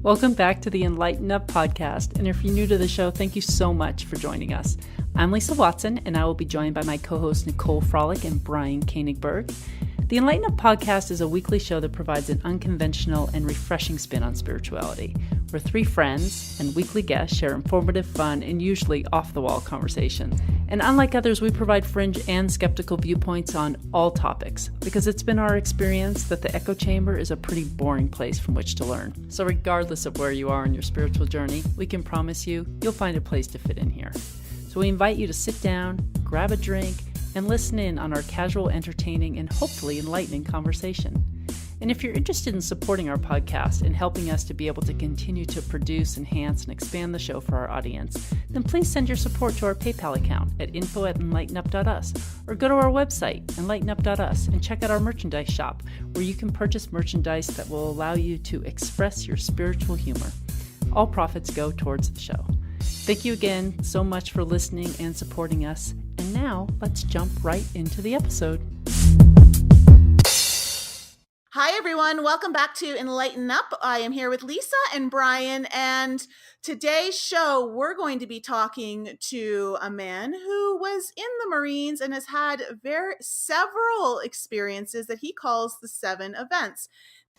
Welcome back to the enLIGHTenUP podcast, and if you're new to the show, thank you so much for joining us. I'm Lisa Watson, and I will be joined by my co-hosts Nicole Frolick and Brian Koenigberg. The enLIGHTenUP podcast is a weekly show that provides an unconventional and refreshing spin on spirituality, where three friends and weekly guests share informative, fun, and usually off-the-wall conversation. And unlike others, we provide fringe and skeptical viewpoints on all topics, because it's been our experience that the echo chamber is a pretty boring place from which to learn. So regardless of where you are in your spiritual journey, we can promise you'll find a place to fit in here. So we invite you to sit down, grab a drink, and listen in on our casual, entertaining, and hopefully enlightening conversation. And if you're interested in supporting our podcast and helping us to be able to continue to produce, enhance, and expand the show for our audience, then please send your support to our PayPal account at info@enlightenup.us, or go to our website, enlightenup.us, and check out our merchandise shop, where you can purchase merchandise that will allow you to express your spiritual humor. All profits go towards the show. Thank you again so much for listening and supporting us. And now let's jump right into the episode. Hi, everyone. Welcome back to enLIGHTenUP. I am here with Lisa and Brian, and today's show, we're going to be talking to a man who was in the Marines and has had several experiences that he calls the 7 events.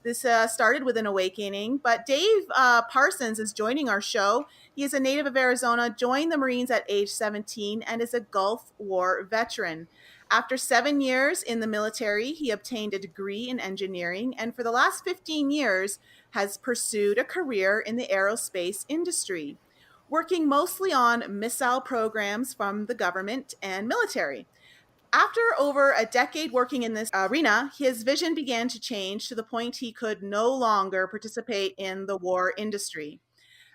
This started with an awakening, but Dave Parsons is joining our show. He is a native of Arizona, joined the Marines at age 17, and is a Gulf War veteran. After 7 years in the military, he obtained a degree in engineering, and for the last 15 years has pursued a career in the aerospace industry, working mostly on missile programs from the government and military. After over a decade working in this arena, his vision began to change to the point he could no longer participate in the war industry.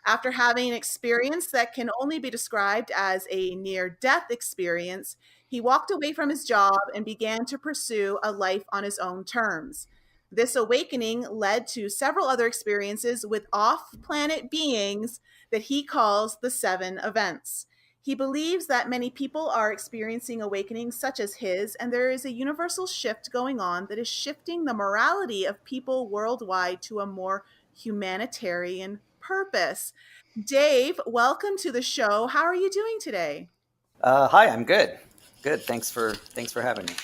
After having an experience that can only be described as a near-death experience, he walked away from his job and began to pursue a life on his own terms. This awakening led to several other experiences with off-planet beings that he calls the 7 events. He believes that many people are experiencing awakenings such as his, and there is a universal shift going on that is shifting the morality of people worldwide to a more humanitarian purpose. Dave, welcome to the show. How are you doing today? Hi, I'm good. Good. Thanks for having me.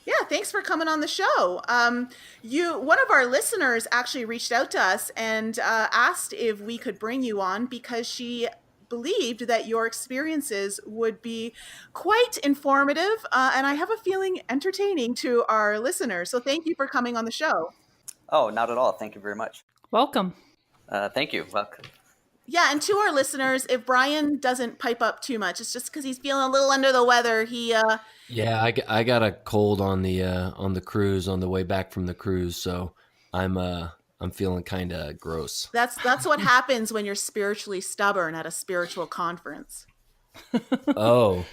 Yeah, thanks for coming on the show. One of our listeners actually reached out to us and asked if we could bring you on because she believed that your experiences would be quite informative and I have a feeling entertaining to our listeners. So thank you for coming on the show. Oh, not at all. Thank you very much. Welcome. Thank you. Welcome. Yeah, and to our listeners, if Brian doesn't pipe up too much, it's just because he's feeling a little under the weather. Yeah, I got a cold on the cruise on the way back from the cruise, so I'm feeling kind of gross. That's what happens when you're spiritually stubborn at a spiritual conference. Oh,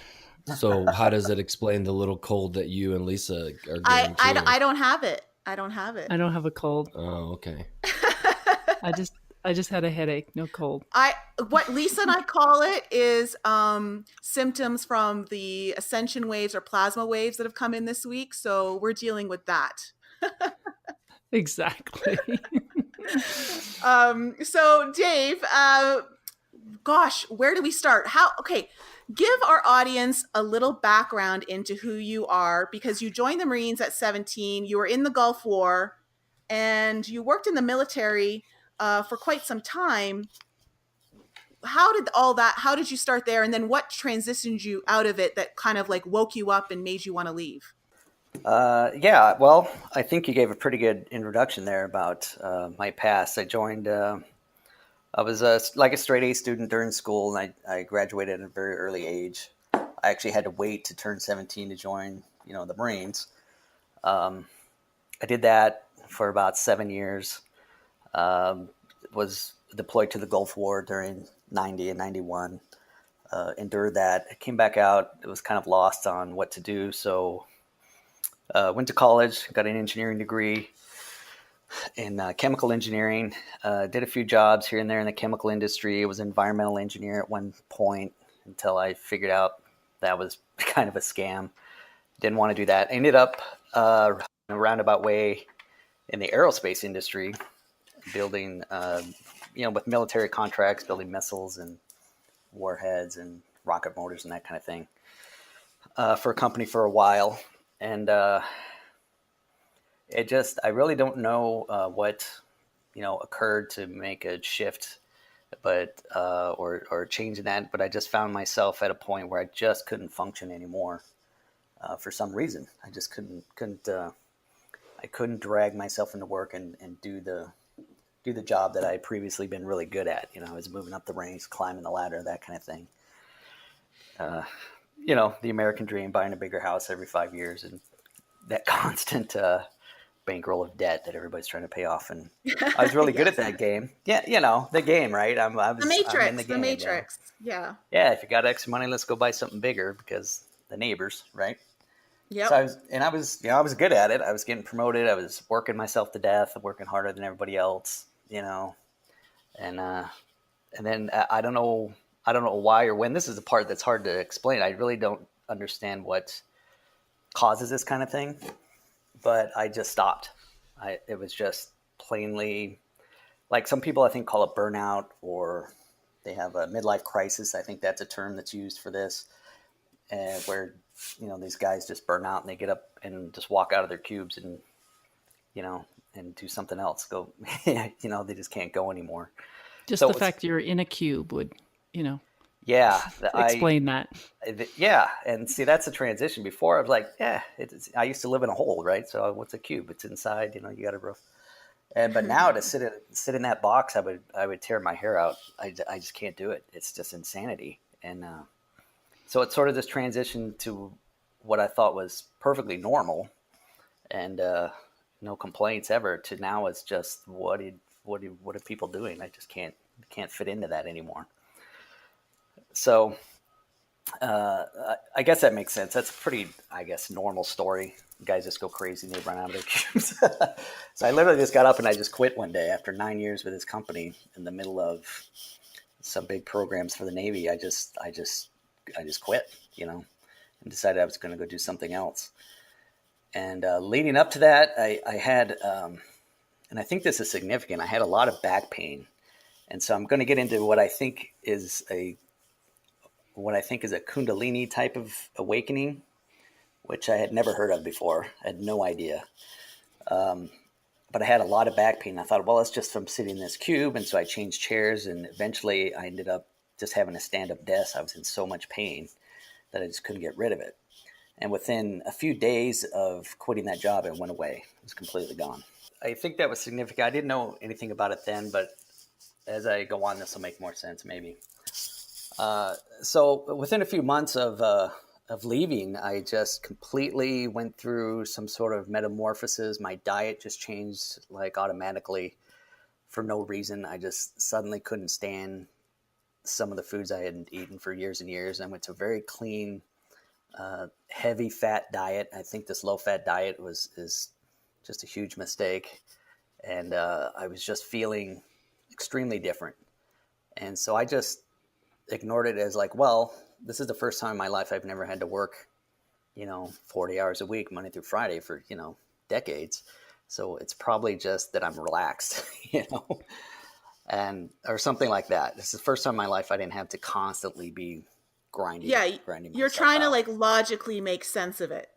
so how does it explain the little cold that you and Lisa are getting? I don't have it. I don't have it. I don't have a cold. Oh, okay. I just had a headache, no cold. What Lisa and I call it is symptoms from the ascension waves or plasma waves that have come in this week. So we're dealing with that. Exactly. So Dave, gosh, where do we start? Give our audience a little background into who you are, because you joined the Marines at 17, you were in the Gulf War, and you worked in the military for quite some time. How did you start there? And then what transitioned you out of it that kind of like woke you up and made you want to leave? Yeah, well, I think you gave a pretty good introduction there about my past. I joined, I was like a straight A student during school, and I graduated at a very early age. I actually had to wait to turn 17 to join, the Marines. I did that for about 7 years. Was deployed to the Gulf War during 90 and 91. Endured that. Came back out. It was kind of lost on what to do, so went to college, got an engineering degree in chemical engineering. Did a few jobs here and there in the chemical industry. I was an environmental engineer at one point until I figured out that was kind of a scam. Didn't want to do that. I ended up in a roundabout way in the aerospace industry. building, with military contracts, building missiles and warheads and rocket motors and that kind of thing for a company for a while. And I really don't know what, occurred to make a shift, but or change in that. But I just found myself at a point where I just couldn't function anymore for some reason. I just couldn't drag myself into work and do the job that I had previously been really good at. I was moving up the ranks, climbing the ladder, that kind of thing. The American dream, buying a bigger house every 5 years, and that constant bankroll of debt that everybody's trying to pay off. And I was really good at that game. Yeah, the game, right? I'm in the game, Matrix. Yeah. Yeah, if you got extra money, let's go buy something bigger because the neighbors, right? Yep. So I was good at it. I was getting promoted. I was working myself to death, working harder than everybody else, and then I don't know why or when. This is the part that's hard to explain. I really don't understand what causes this kind of thing, but I just stopped. It was just plainly, like some people I think call it burnout, or they have a midlife crisis. I think that's a term that's used for this, where these guys just burn out and they get up and just walk out of their cubes and and do something else. Go, they just can't go anymore. Just the fact you're in a cube would, yeah, explain that. Yeah, and see, that's a transition. Before I was like, I used to live in a hole, right? So what's a cube? It's inside. You got a roof. But now to sit in that box, I would tear my hair out. I just can't do it. It's just insanity. And so it's sort of this transition to what I thought was perfectly normal, and no complaints ever, to now it's just what are people doing? I just can't fit into that anymore. So I guess that makes sense. That's a pretty, normal story. Guys just go crazy and they run out of their cubes. So I literally just got up and I just quit one day after 9 years with this company in the middle of some big programs for the Navy. I just quit, and decided I was going to go do something else. And leading up to that, I had, and I think this is significant, I had a lot of back pain. And so I'm going to get into what I think is a Kundalini type of awakening, which I had never heard of before. I had no idea. But I had a lot of back pain. I thought, well, it's just from sitting in this cube. And so I changed chairs, and eventually I ended up just having a stand-up desk. I was in so much pain that I just couldn't get rid of it. And within a few days of quitting that job, it went away. It was completely gone. I think that was significant. I didn't know anything about it then, but as I go on, this will make more sense maybe. So within a few months of leaving, I just completely went through some sort of metamorphosis. My diet just changed like automatically for no reason. I just suddenly couldn't stand some of the foods I hadn't eaten for years and years. I went to a very clean, heavy fat diet. I think this low fat diet is just a huge mistake. And I was just feeling extremely different. And so I just ignored it as like, well, this is the first time in my life I've never had to work, 40 hours a week, Monday through Friday for, decades. So it's probably just that I'm relaxed, and or something like that. This is the first time in my life I didn't have to constantly be grinding. Yeah, you're trying to out. like logically make sense of it.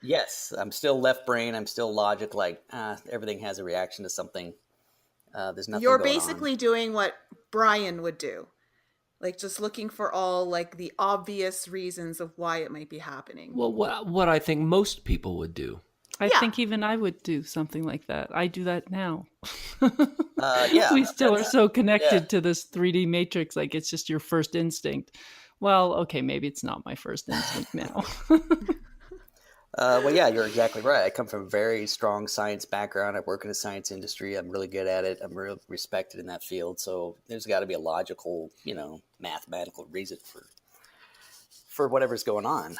Yes, I'm still left brain. I'm still logic. Like everything has a reaction to something. There's nothing. You're going basically on. doing what Brian would do, like just looking for all like the obvious reasons of why it might be happening. Well, what I think most people would do. I think even I would do something like that. I do that now. Yeah, we still are so connected to this 3D matrix. Like it's just your first instinct. Well, okay, maybe it's not my first instinct now. Well, yeah, you're exactly right. I come from a very strong science background. I work in the science industry. I'm really good at it. I'm really respected in that field. So there's got to be a logical, mathematical reason for whatever's going on.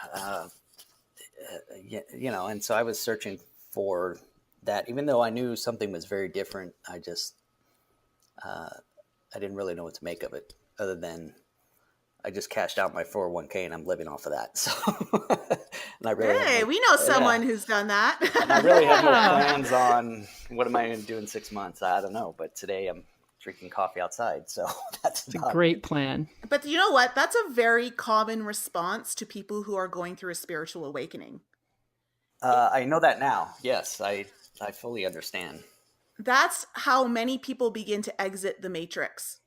And so I was searching for that. Even though I knew something was very different, I just I didn't really know what to make of it, other than I just cashed out my 401k and I'm living off of that. So, and I really Hey, we know someone who's done that. and I really have no plans on what am I going to do in 6 months. I don't know. But today I'm drinking coffee outside. So that's It's a great plan. But you know what? That's a very common response to people who are going through a spiritual awakening. I know that now. Yes, I fully understand. That's how many people begin to exit the matrix.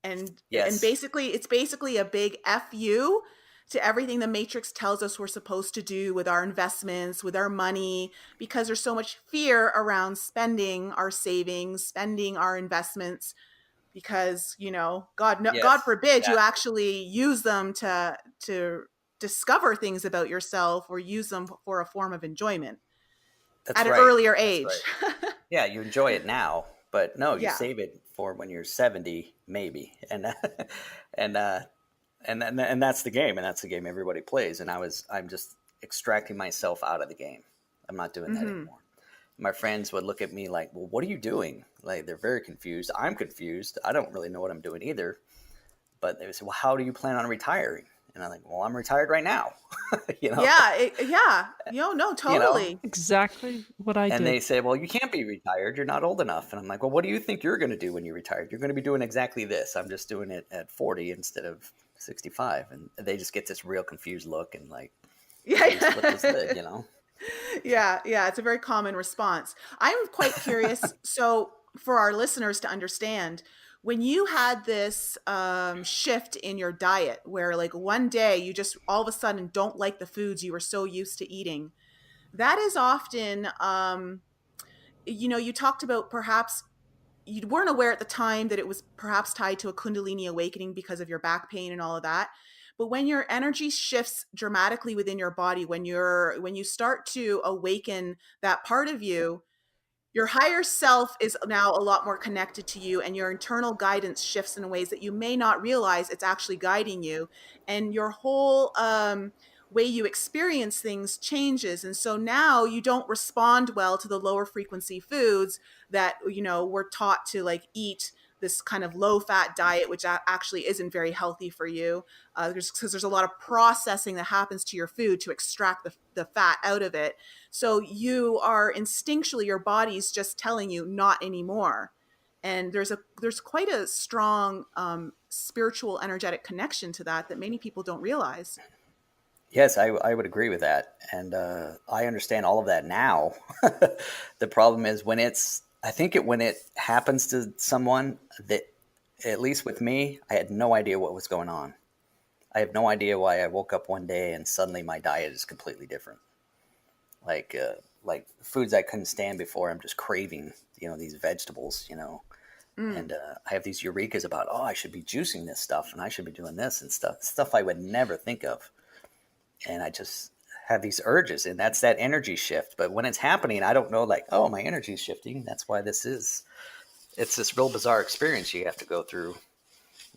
And Yes. basically, it's basically a big FU to everything the matrix tells us we're supposed to do with our investments, with our money, because there's so much fear around spending our savings, spending our investments, because, you know, God forbid you actually use them to discover things about yourself or use them for a form of enjoyment at an earlier age. Right. Yeah, you enjoy it now, but no, you save it for when you're 70, maybe, and that's the game, and that's the game everybody plays. And I'm just extracting myself out of the game. I'm not doing that anymore. My friends would look at me like, "Well, what are you doing?" Like they're very confused. I'm confused. I don't really know what I'm doing either. But they would say, "Well, how do you plan on retiring?" And I'm like, "Well, I'm retired right now." You know? No, totally. You know? Exactly what I did. And they say, "Well, you can't be retired. You're not old enough." And I'm like, "Well, what do you think you're going to do when you're retired? You're going to be doing exactly this. I'm just doing it at 40 instead of 65." And they just get this real confused look and like, what is it, you know? Yeah, it's a very common response. I'm quite curious. So for our listeners to understand, when you had this shift in your diet where like one day you just all of a sudden don't like the foods you were so used to eating, that is often, you talked about perhaps you weren't aware at the time that it was perhaps tied to a Kundalini awakening because of your back pain and all of that. But when your energy shifts dramatically within your body, when you start to awaken that part of you, your higher self is now a lot more connected to you, and your internal guidance shifts in ways that you may not realize it's actually guiding you. And your whole way you experience things changes. And so now you don't respond well to the lower frequency foods that, we're taught to like eat this kind of low fat diet, which actually isn't very healthy for you. Because there's a lot of processing that happens to your food to extract the fat out of it. So you are instinctually, your body's just telling you not anymore. And there's quite a strong spiritual energetic connection to that many people don't realize. Yes, I would agree with that. And I understand all of that now. The problem is when it happens to someone that, at least with me, I had no idea what was going on. I have no idea why I woke up one day and suddenly my diet is completely different. Like foods I couldn't stand before, I'm just craving, these vegetables, and I have these eurekas about, I should be juicing this stuff and I should be doing this and stuff I would never think of. And I just have these urges, and that's that energy shift. But when it's happening, I don't know, like, my energy is shifting. That's why it's this real bizarre experience you have to go through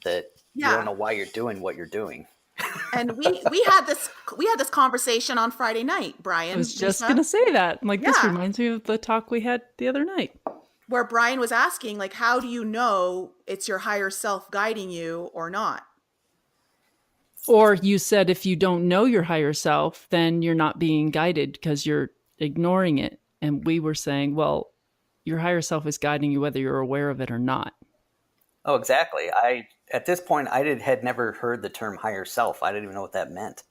that you don't know why you're doing what you're doing. And we had this conversation on Friday night, Brian. I was just going to say that. This reminds me of the talk we had the other night, where Brian was asking, like, how do you know it's your higher self guiding you or not? Or you said if you don't know your higher self, then you're not being guided because you're ignoring it. And we were saying, well, your higher self is guiding you whether you're aware of it or not. Oh, exactly. At this point, had never heard the term higher self. I didn't even know what that meant.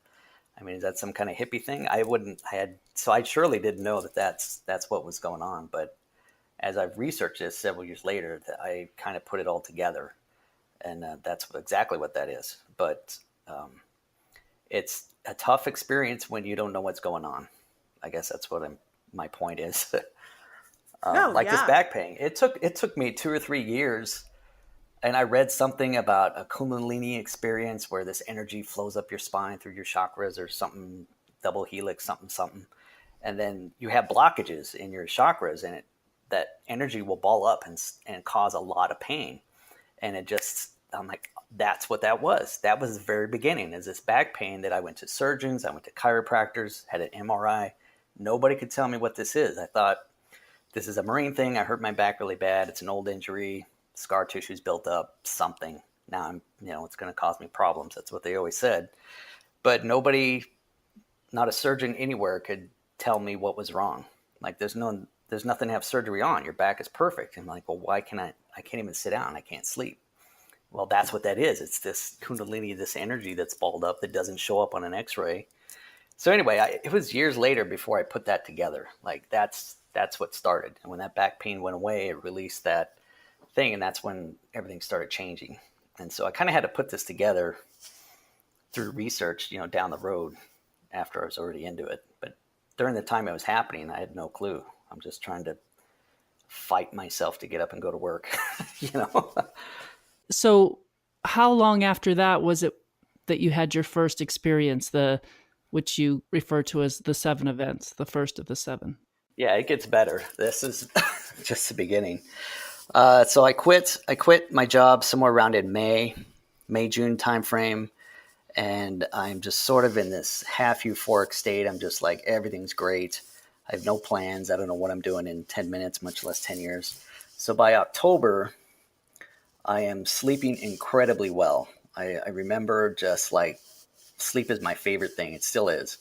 I mean, is that some kind of hippie thing? So I surely didn't know that that's what was going on. But as I've researched this several years later, I kind of put it all together. And that's exactly what that is. But it's a tough experience when you don't know what's going on. I guess that's what my point is. This back pain, it took me 2 or 3 years, and I read something about a Kundalini experience where this energy flows up your spine through your chakras or something, double helix, something, and then you have blockages in your chakras, and that energy will ball up and cause a lot of pain, and I'm like, that's what that was. That was the very beginning, is this back pain that I went to surgeons, I went to chiropractors, had an MRI. Nobody could tell me what this is. I thought, this is a Marine thing. I hurt my back really bad. It's an old injury. Scar tissue's built up, something. now it's going to cause me problems. That's what they always said. But nobody, not a surgeon anywhere, could tell me what was wrong. Like, there's nothing to have surgery on. Your back is perfect. I'm like, well, why can I can't even sit down. I can't sleep. Well, that's what that is. It's this kundalini, this energy that's balled up that doesn't show up on an x-ray. So anyway, it was years later before I put that together. Like, that's what started. And when that back pain went away, it released that thing. And that's when everything started changing. And so I kind of had to put this together through research, down the road after I was already into it. But during the time it was happening, I had no clue. I'm just trying to fight myself to get up and go to work, So how long after that was it that you had your first experience, which you refer to as the 7 events, the first of the 7? Yeah, it gets better. This is just the beginning. So I quit my job somewhere around in May, June timeframe. And I'm just sort of in this half euphoric state. I'm just like, everything's great. I have no plans. I don't know what I'm doing in 10 minutes, much less 10 years. So by October, I am sleeping incredibly well. I remember just like, sleep is my favorite thing. It still is.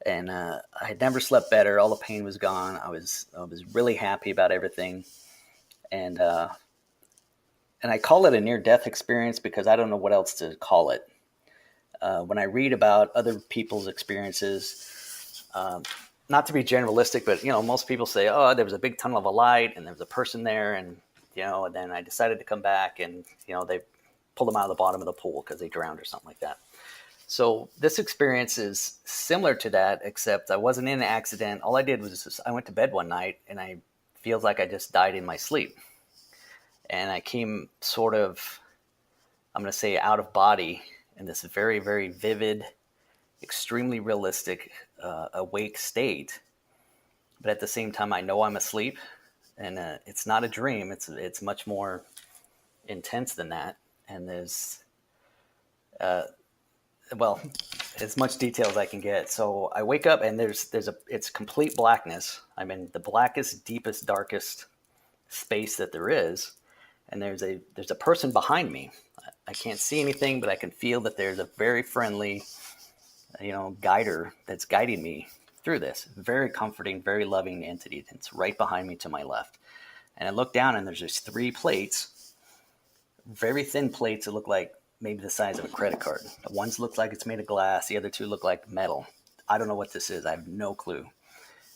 And I had never slept better. All the pain was gone. I was really happy about everything. And I call it a near-death experience because I don't know what else to call it. When I read about other people's experiences, not to be generalistic, but, most people say, oh, there was a big tunnel of a light and there was a person there. And, and then I decided to come back and, they pulled them out of the bottom of the pool because they drowned or something like that. So this experience is similar to that, except I wasn't in an accident. All I did was I went to bed one night and I feels like I just died in my sleep. And I came sort of, I'm going to say, out of body in this very, very vivid, extremely realistic, awake state. But at the same time, I know I'm asleep, and it's not a dream. It's much more intense than that. And there's, as much detail as I can get. So I wake up, and it's complete blackness. I'm in the blackest, deepest, darkest space that there is, and there's a person behind me. I can't see anything, but I can feel that there's a very friendly, guider that's guiding me through this. Very comforting, very loving entity. It's right behind me to my left. And I look down and there's just 3 plates, very thin plates that look like maybe the size of a credit card. The ones look like it's made of glass. The other 2 look like metal. I don't know what this is. I have no clue.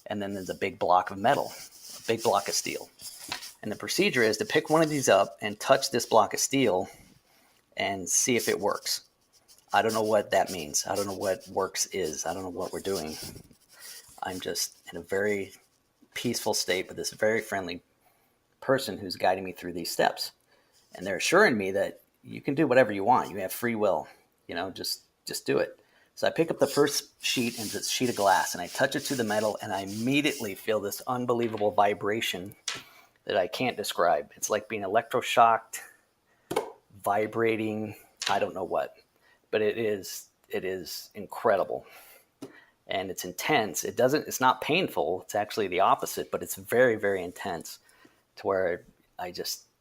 And then there's a big block of metal, a big block of steel. And the procedure is to pick one of these up and touch this block of steel and see if it works. I don't know what that means. I don't know what works is. I don't know what we're doing. I'm just in a very peaceful state with this very friendly person who's guiding me through these steps. And they're assuring me that you can do whatever you want. You have free will, just do it. So I pick up the first sheet, and it's a sheet of glass, and I touch it to the metal, and I immediately feel this unbelievable vibration that I can't describe. It's like being electroshocked, vibrating, I don't know what, but it is incredible. And it's intense. It's not painful. It's actually the opposite, but it's very, very intense to where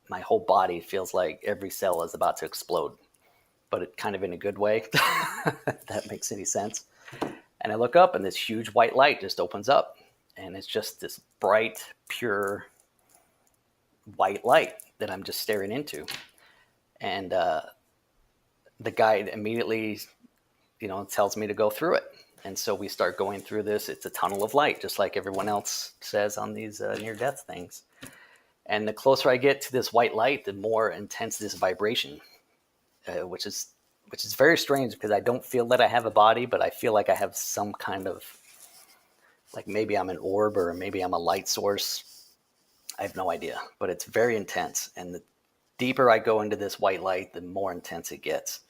my whole body feels like every cell is about to explode, but it kind of in a good way, if that makes any sense. And I look up and this huge white light just opens up, and it's just this bright, pure white light that I'm just staring into. And the guide immediately, tells me to go through it. And so we start going through this. It's a tunnel of light, just like everyone else says on these near-death things. And the closer I get to this white light, the more intense this vibration, which is very strange because I don't feel that I have a body, but I feel like I have some kind of, like maybe I'm an orb or maybe I'm a light source. I have no idea, but it's very intense. And the deeper I go into this white light, the more intense it gets.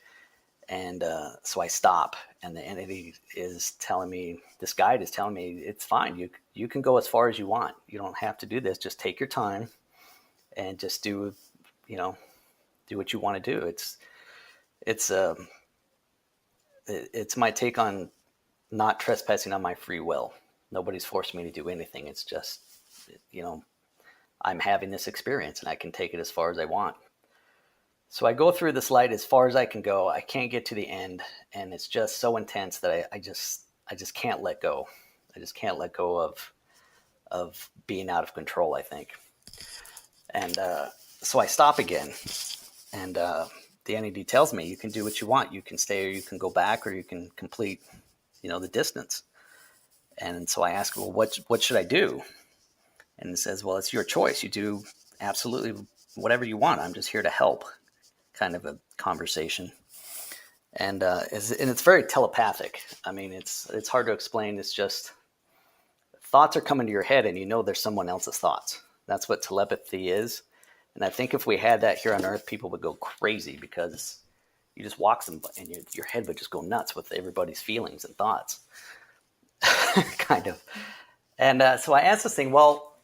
And so I stop, and the entity is telling me, this guide is telling me, it's fine. You can go as far as you want. You don't have to do this. Just take your time and just do what you want to do. It's my take on not trespassing on my free will. Nobody's forced me to do anything. It's just, I'm having this experience and I can take it as far as I want. So I go through this light as far as I can go. I can't get to the end, and it's just so intense that I just can't let go. I just can't let go of being out of control, I think. And so I stop again, and the NED tells me, you can do what you want. You can stay, or you can go back, or you can complete, the distance. And so I ask, well, what should I do? And it says, well, it's your choice. You do absolutely whatever you want. I'm just here to help, kind of a conversation. And it's very telepathic. I mean, it's hard to explain. It's just thoughts are coming to your head, and there's someone else's thoughts. That's what telepathy is. And I think if we had that here on Earth, people would go crazy, because you just walk them, and your head would just go nuts with everybody's feelings and thoughts, kind of. And so I asked this thing, well,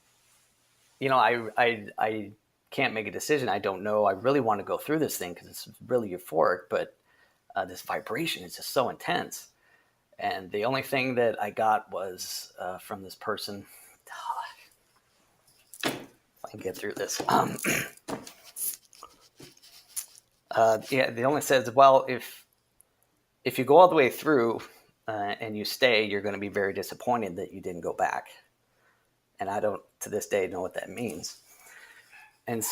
I can't make a decision. I don't know. I really want to go through this thing because it's really euphoric, but this vibration is just so intense. And the only thing that I got was from this person. If I can get through this. The only says, well, if you go all the way through and you stay, you're going to be very disappointed that you didn't go back. And I don't, to this day, know what that means. And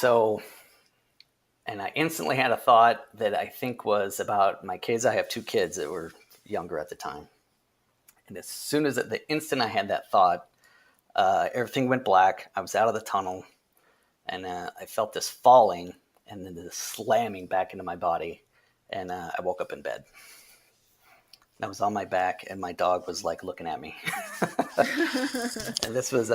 I instantly had a thought that I think was about my kids. I have 2 kids that were younger at the time. And as soon as the instant I had that thought, everything went black. I was out of the tunnel, and I felt this falling and then this slamming back into my body. And I woke up in bed. I was on my back, and my dog was like looking at me. And this was,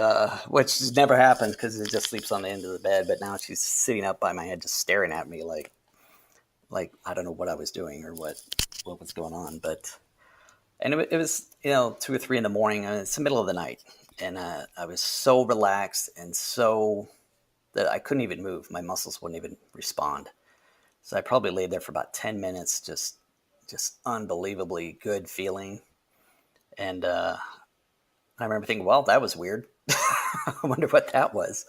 which never happens because it just sleeps on the end of the bed. But now she's sitting up by my head, just staring at me like I don't know what I was doing or what was going on. And it was, 2 or 3 in the morning. It's the middle of the night. And I was so relaxed and so that I couldn't even move. My muscles wouldn't even respond. So I probably laid there for about 10 minutes, just unbelievably good feeling. And I remember thinking, well, that was weird. I wonder what that was.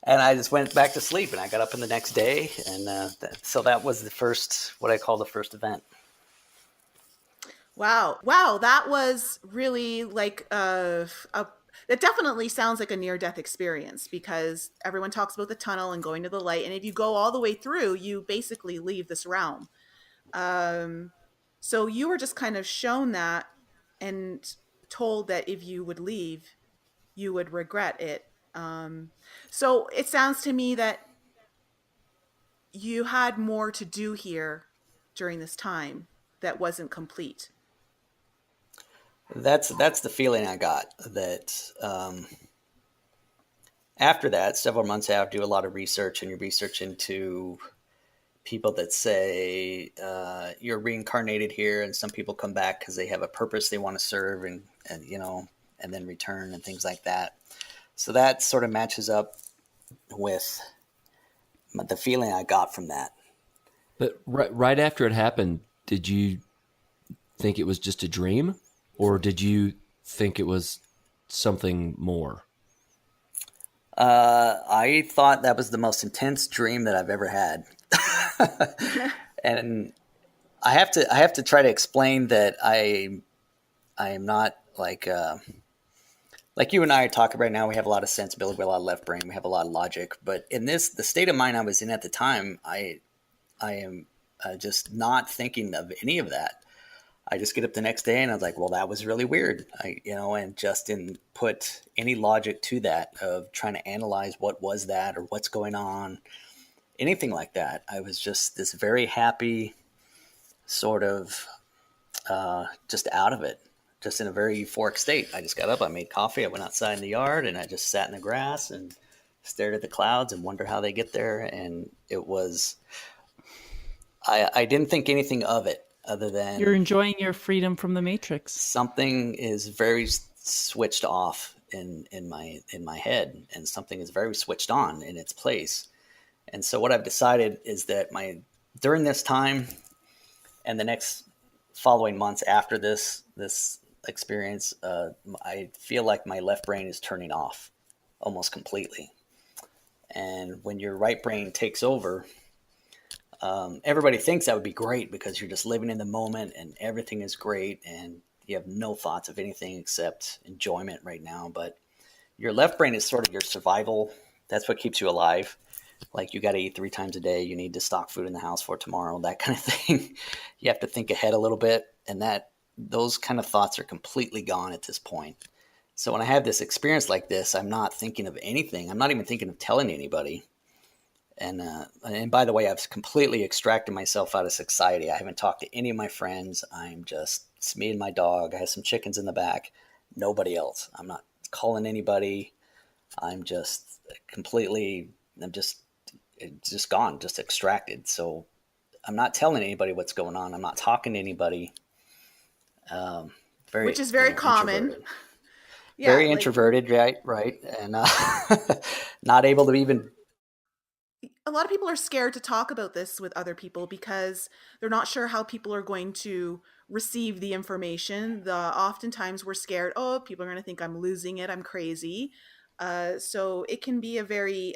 And I just went back to sleep, and I got up in the next day. And so that was what I call the first event. Wow. That was really like it definitely sounds like a near-death experience, because everyone talks about the tunnel and going to the light. And if you go all the way through, you basically leave this realm. So you were just kind of shown that and told that if you would leave, you would regret it. So it sounds to me that you had more to do here during this time that wasn't complete. That's the feeling I got. That after that, several months after, do a lot of research, and you research into people that say you're reincarnated here, and some people come back because they have a purpose they want to serve, and then return and things like that. So that sort of matches up with the feeling I got from that. But right after it happened, did you think it was just a dream, or did you think it was something more? I thought that was the most intense dream that I've ever had. And I have to try to explain that I am not like you and I are talking right now. We have a lot of sensibility, we have a lot of left brain, we have a lot of logic. But in the state of mind I was in at the time, I am just not thinking of any of that. I just get up the next day and I was like, well, that was really weird. And just didn't put any logic to that of trying to analyze what was that or what's going on, anything like that. I was just this very happy sort of just out of it, just in a very euphoric state. I just got up, I made coffee, I went outside in the yard, and I just sat in the grass and stared at the clouds and wondered how they get there. And it was, I didn't think anything of it other than You're enjoying your freedom from the Matrix. something is very switched off in my head, and something is very switched on in its place. And so what I've decided is that during this time and the next following months after this experience, I feel like my left brain is turning off almost completely. And when your right brain takes over, Everybody thinks that would be great because you're just living in the moment and everything is great and you have no thoughts of anything except enjoyment right now. But your left brain is sort of your survival. That's what keeps you alive. Like you got to eat 3 times a day. You need to stock food in the house for tomorrow, that kind of thing. You have to think ahead a little bit. And those kind of thoughts are completely gone at this point. So when I have this experience like this, I'm not thinking of anything. I'm not even thinking of telling anybody. And by the way, I've completely extracted myself out of society. I haven't talked to any of my friends. It's me and my dog. I have some chickens in the back. Nobody else. I'm not calling anybody. I'm just it's just gone, just extracted. So I'm not telling anybody what's going on. I'm not talking to anybody. Which is very common. Introverted. Yeah, very introverted, right. And not able to even. A lot of people are scared to talk about this with other people because they're not sure how people are going to receive the information. Oftentimes we're scared, people are going to think I'm losing it, I'm crazy. So it can be a very,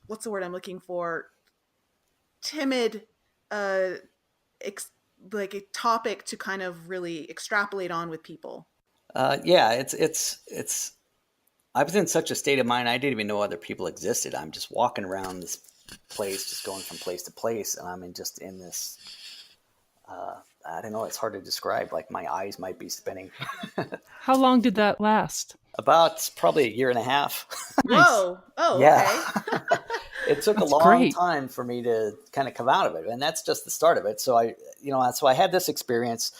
what's the word I'm looking for? Timid, like a topic to kind of really extrapolate on with people. It's I was in such a state of mind, I didn't even know other people existed. I'm just walking around this place, just going from place to place, and I'm just in this, I don't know, it's hard to describe. Like my eyes might be spinning. How long did that last? About probably 1.5 years. Nice. Whoa. Oh, yeah. Okay. It took a long time for me to kind of come out of it. And that's just the start of it. So I had this experience,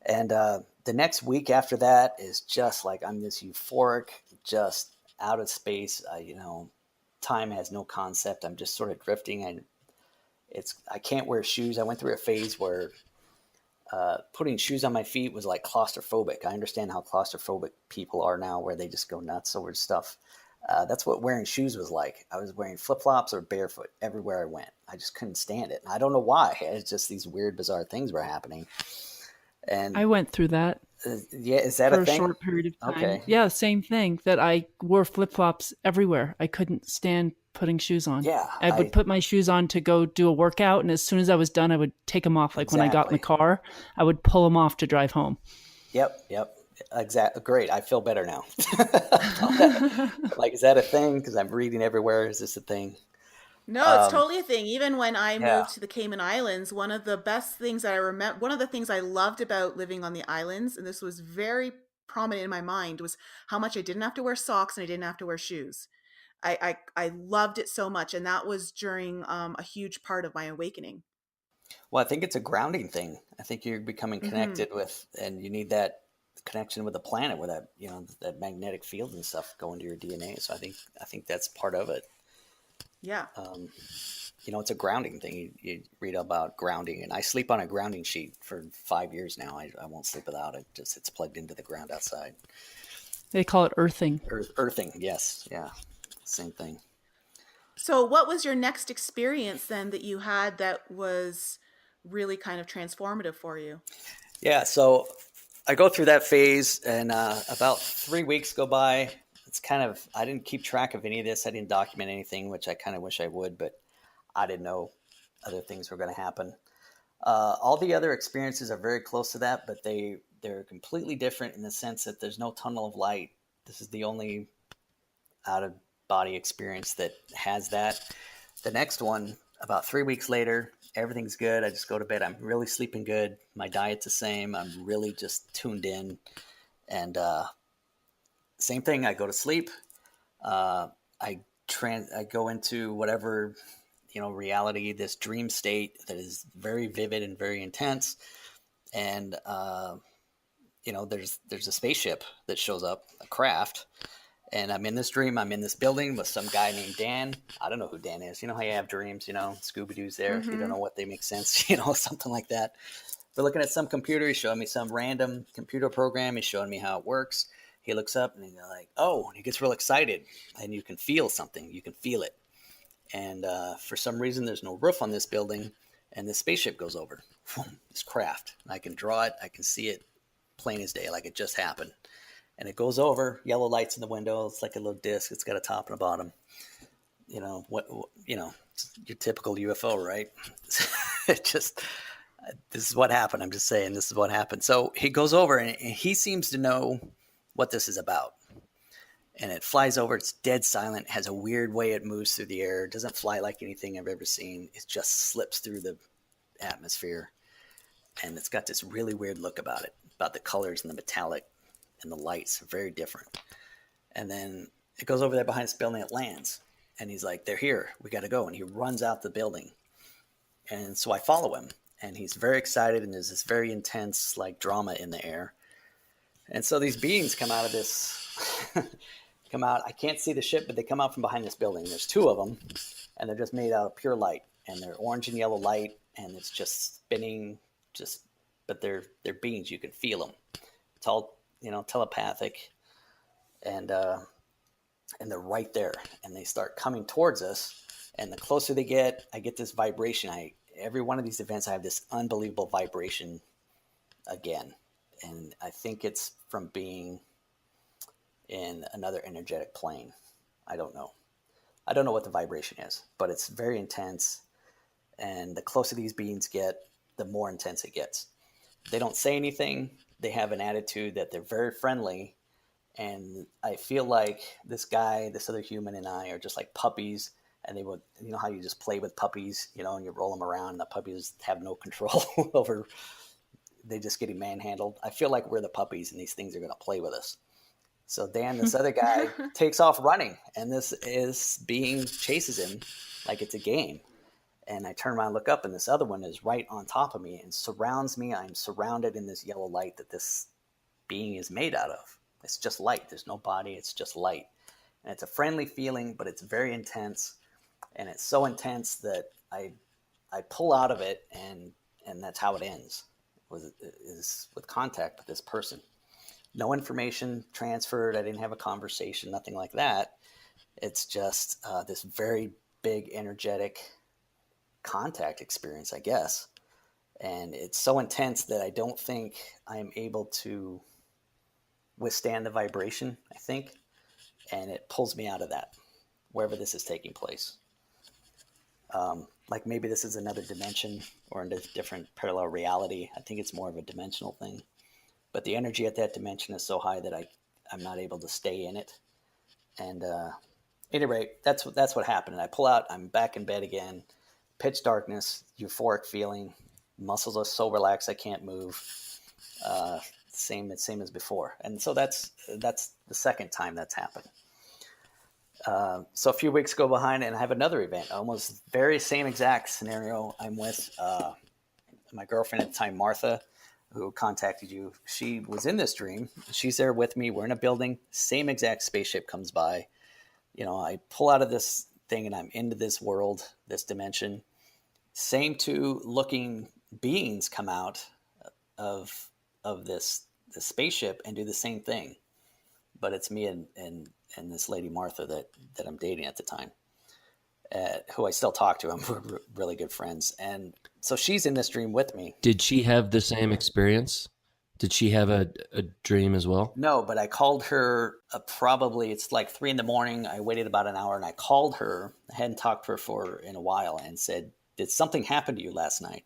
and the next week after that is just like, I'm this euphoric, just out of space. Time has no concept. I'm just sort of drifting. I can't wear shoes. I went through a phase where putting shoes on my feet was like claustrophobic. I understand how claustrophobic people are now, where they just go nuts over stuff. That's what wearing shoes was like. I was wearing flip-flops or barefoot everywhere I went. I just couldn't stand it. And I don't know why. It's just these weird, bizarre things were happening. And I went through that. Is that a thing? For a short period of time. Okay. Yeah, same thing, that I wore flip-flops everywhere. I couldn't stand putting shoes on. Yeah. I would put my shoes on to go do a workout, and as soon as I was done, I would take them off. Like when I got in the car, I would pull them off to drive home. Yep. Exactly. Great. I feel better now. Like, is that a thing? Because I'm reading everywhere. Is this a thing? No, it's totally a thing. Even when I moved to the Cayman Islands, one of the best things that I remember, one of the things I loved about living on the islands, and this was very prominent in my mind, was how much I didn't have to wear socks and I didn't have to wear shoes. I loved it so much. And that was during a huge part of my awakening. Well, I think it's a grounding thing. I think you're becoming connected with, and you need that connection with the planet, where that, that magnetic field and stuff go into your DNA. So I think that's part of it. Yeah. It's a grounding thing. You read about grounding, and I sleep on a grounding sheet for 5 years now. I won't sleep without it. It's plugged into the ground outside. They call it earthing. Earthing. Yes. Yeah. Same thing. So what was your next experience then that you had that was really kind of transformative for you? Yeah. So I go through that phase, and about 3 weeks go by. It's kind of, I didn't keep track of any of this. I didn't document anything, which I kind of wish I would, but I didn't know other things were going to happen. All the other experiences are very close to that, but they're completely different in the sense that there's no tunnel of light. This is the only out-of-body experience that has that. The next one, about 3 weeks later, everything's good. I just go to bed. I'm really sleeping good. My diet's the same. I'm really just tuned in. And same thing. I go to sleep. I go into whatever, reality, this dream state that is very vivid and very intense. And, there's a spaceship that shows up, a craft. And I'm in this dream. I'm in this building with some guy named Dan. I don't know who Dan is. You know how you have dreams, Scooby-Doo's there. If you don't know what they make sense, something like that. We're looking at some computer. He's showing me some random computer program. He's showing me how it works. He looks up and he's like, oh, and he gets real excited. And you can feel something. You can feel it. And for some reason, there's no roof on this building. And this spaceship goes over. This craft. And I can draw it. I can see it plain as day, like it just happened. And it goes over, yellow lights in the window. It's like a little disc. It's got a top and a bottom. your typical UFO, right? It just, this is what happened. I'm just saying, this is what happened. So he goes over and he seems to know what this is about. And it flies over. It's dead silent. Has a weird way it moves through the air. It doesn't fly like anything I've ever seen. It just slips through the atmosphere. And it's got this really weird look about it, about the colors and the metallic and the lights are very different. And then it goes over there behind this building. It lands. And he's like, they're here. We got to go. And he runs out the building. And so I follow him. And he's very excited. And there's this very intense like drama in the air. And so these beings come out of this, come out. I can't see the ship, but they come out from behind this building. There's two of them. And they're just made out of pure light. And they're orange and yellow light. And it's just spinning, but they're beings. You can feel them. It's all, telepathic. And they're right there, and they start coming towards us. And the closer they get, I get this vibration. Every one of these events, I have this unbelievable vibration again. And I think it's from being in another energetic plane. I don't know what the vibration is, but it's very intense. And the closer these beings get, the more intense it gets. They don't say anything. They have an attitude that they're very friendly. And I feel like this other human and I are just like puppies. And they would, how you just play with puppies, and you roll them around and the puppies have no control over, they just getting manhandled. I feel like we're the puppies and these things are going to play with us. So Dan, this other guy, takes off running, and this being chases him like it's a game. And I turn around and look up, and this other one is right on top of me and surrounds me. I'm surrounded in this yellow light that this being is made out of. It's just light. There's no body. It's just light. And it's a friendly feeling, but it's very intense. And it's so intense that I pull out of it, and that's how it ends, is with contact with this person. No information transferred. I didn't have a conversation, nothing like that. It's just this very big energetic contact experience, I guess. And it's so intense that I don't think I'm able to withstand the vibration, I think. And it pulls me out of that, wherever this is taking place. Like maybe this is another dimension or in a different parallel reality. I think it's more of a dimensional thing. But the energy at that dimension is so high that I'm not able to stay in it. And at any rate, that's what happened. And I pull out, I'm back in bed again, pitch darkness, euphoric feeling, muscles are so relaxed I can't move. Same as before. And so that's the second time that's happened. So a few weeks go behind, and I have another event, almost very same exact scenario. I'm with my girlfriend at the time, Martha, who contacted you. She was in this dream. She's there with me. We're in a building. Same exact spaceship comes by. I pull out of this thing, and I'm into this world, this dimension. Same two looking beings come out of this spaceship and do the same thing. But it's me and this lady Martha that I'm dating at the time, who I still talk to. We're really good friends. And so she's in this dream with me. Did she have the same experience? Did she have a dream as well? No, but I called her probably, it's like 3 a.m. I waited about an hour and I called her. I hadn't talked to her in a while and said, did something happen to you last night?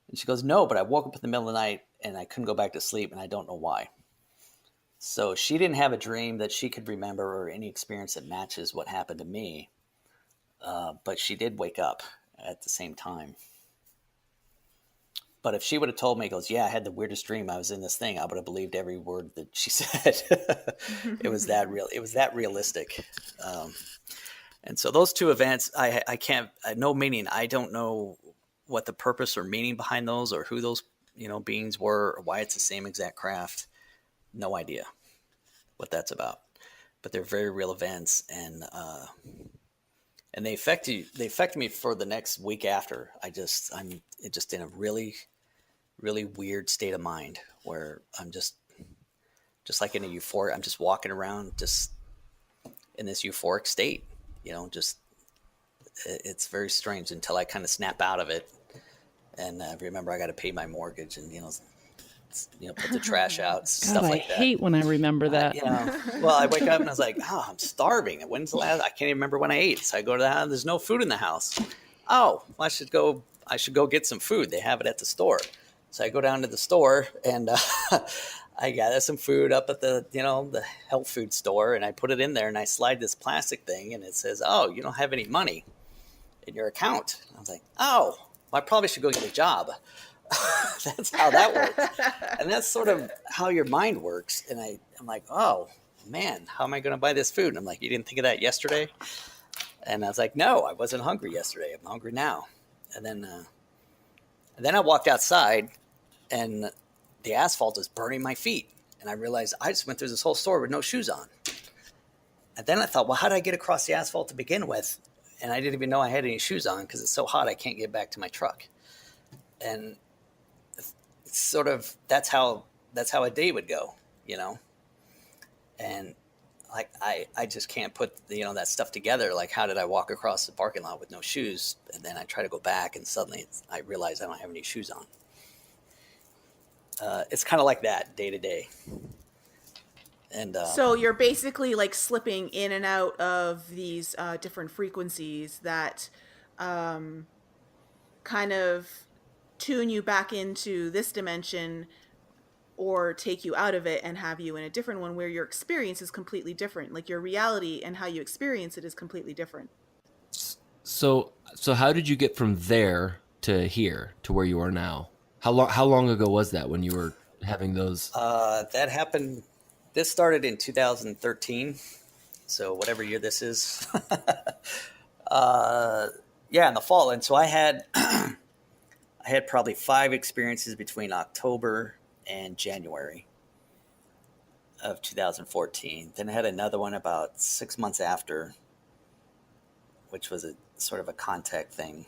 And she goes, no, but I woke up in the middle of the night and I couldn't go back to sleep and I don't know why. So she didn't have a dream that she could remember or any experience that matches what happened to me. But she did wake up at the same time. But if she would have told me, goes, yeah, I had the weirdest dream. I was in this thing. I would have believed every word that she said. It was that real. It was that realistic. And so those two events, I can't, no meaning. I don't know what the purpose or meaning behind those or who those, beings were or why it's the same exact craft. No idea what that's about, but they're very real events, and they affect you. They affect me for the next week after. I'm just in a really, really weird state of mind where I'm just like in a euphoric. I'm just walking around, just in this euphoric state. It's very strange until I kind of snap out of it and remember I got to pay my mortgage and put the trash out, God, stuff I like that. hate when I remember that. Well, I wake up and I was like, oh, I'm starving. When's the last? I can't even remember when I ate. So I go to the house. There's no food in the house. Oh, well, I should go get some food. They have it at the store. So I go down to the store and I gather some food up at the health food store, and I put it in there, and I slide this plastic thing, and it says, oh, you don't have any money in your account. I was like, oh, well, I probably should go get a job. That's how that works. And that's sort of how your mind works. And I'm like, oh man, how am I going to buy this food? And I'm like, you didn't think of that yesterday? And I was like, no, I wasn't hungry yesterday. I'm hungry now. And then I walked outside, and the asphalt is burning my feet. And I realized I just went through this whole store with no shoes on. And then I thought, well, how did I get across the asphalt to begin with? And I didn't even know I had any shoes on because it's so hot I can't get back to my truck. And it's sort of that's how a day would go, and like I just can't put that stuff together. Like, how did I walk across the parking lot with no shoes? And then I try to go back, and suddenly I realize I don't have any shoes on. It's kind of like that day to day. And so you're basically like slipping in and out of these different frequencies that kind of tune you back into this dimension or take you out of it and have you in a different one where your experience is completely different. Like, your reality and how you experience it is completely different. So how did you get from there to here, to where you are now? How long ago was that when you were having those? That happened. This started in 2013. So whatever year this is. In the fall. And so I had probably 5 experiences between October and January of 2014. Then I had another one about 6 months after, which was a sort of a contact thing.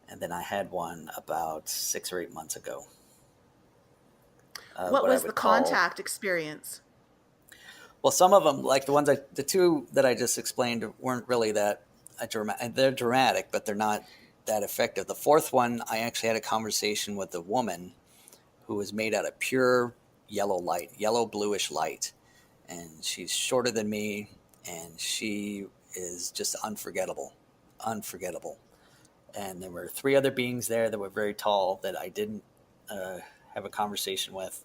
And then I had one about 6 or 8 months ago. What was the contact experience? Well, some of them, like the 2 that I just explained, weren't really that dramatic. They're dramatic, but they're not that effective. The 4th one, I actually had a conversation with a woman who was made out of pure yellow bluish light. And she's shorter than me, and she is just unforgettable. And there were 3 other beings there that were very tall that I didn't have a conversation with.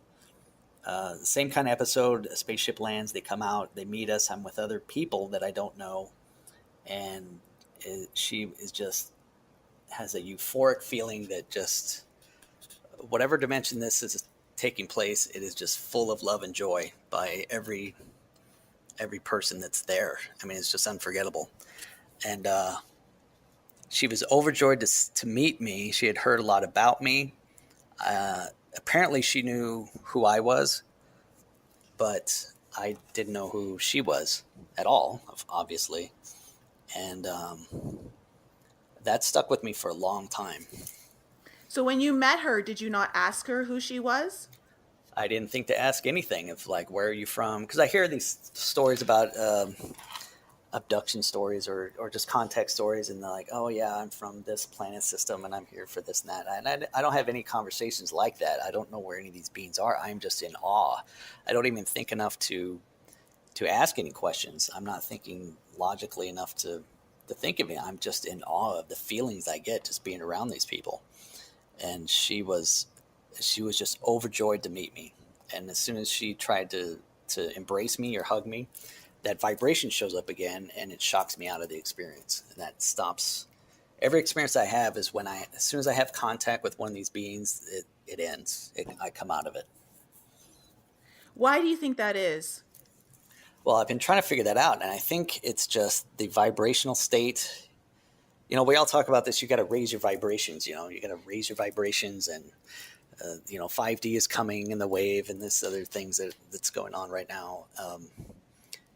The same kind of episode, a spaceship lands, they come out, they meet us. I'm with other people that I don't know. And she is just has a euphoric feeling that just whatever dimension this is taking place, it is just full of love and joy by every person that's there. I mean, it's just unforgettable. And she was overjoyed to meet me. She had heard a lot about me. Apparently she knew who I was, but I didn't know who she was at all, obviously. And that stuck with me for a long time. So when you met her, did you not ask her who she was? I didn't think to ask anything of like, where are you from? Because I hear these stories about abduction stories or just contact stories, and they're like, oh yeah, I'm from this planet system and I'm here for this and that. And I don't have any conversations like that. I don't know where any of these beings are. I'm just in awe. I don't even think enough to ask any questions. I'm not thinking logically enough to think of it. I'm just in awe of the feelings I get just being around these people. And she was just overjoyed to meet me. And as soon as she tried to embrace me or hug me, that vibration shows up again, and it shocks me out of the experience. And that stops. Every experience I have is when as soon as I have contact with one of these beings, it ends. I come out of it. Why do you think that is? Well, I've been trying to figure that out, and I think it's just the vibrational state. We all talk about this. You got to raise your vibrations. You got to raise your vibrations, and 5D is coming in the wave, and this other things that's going on right now.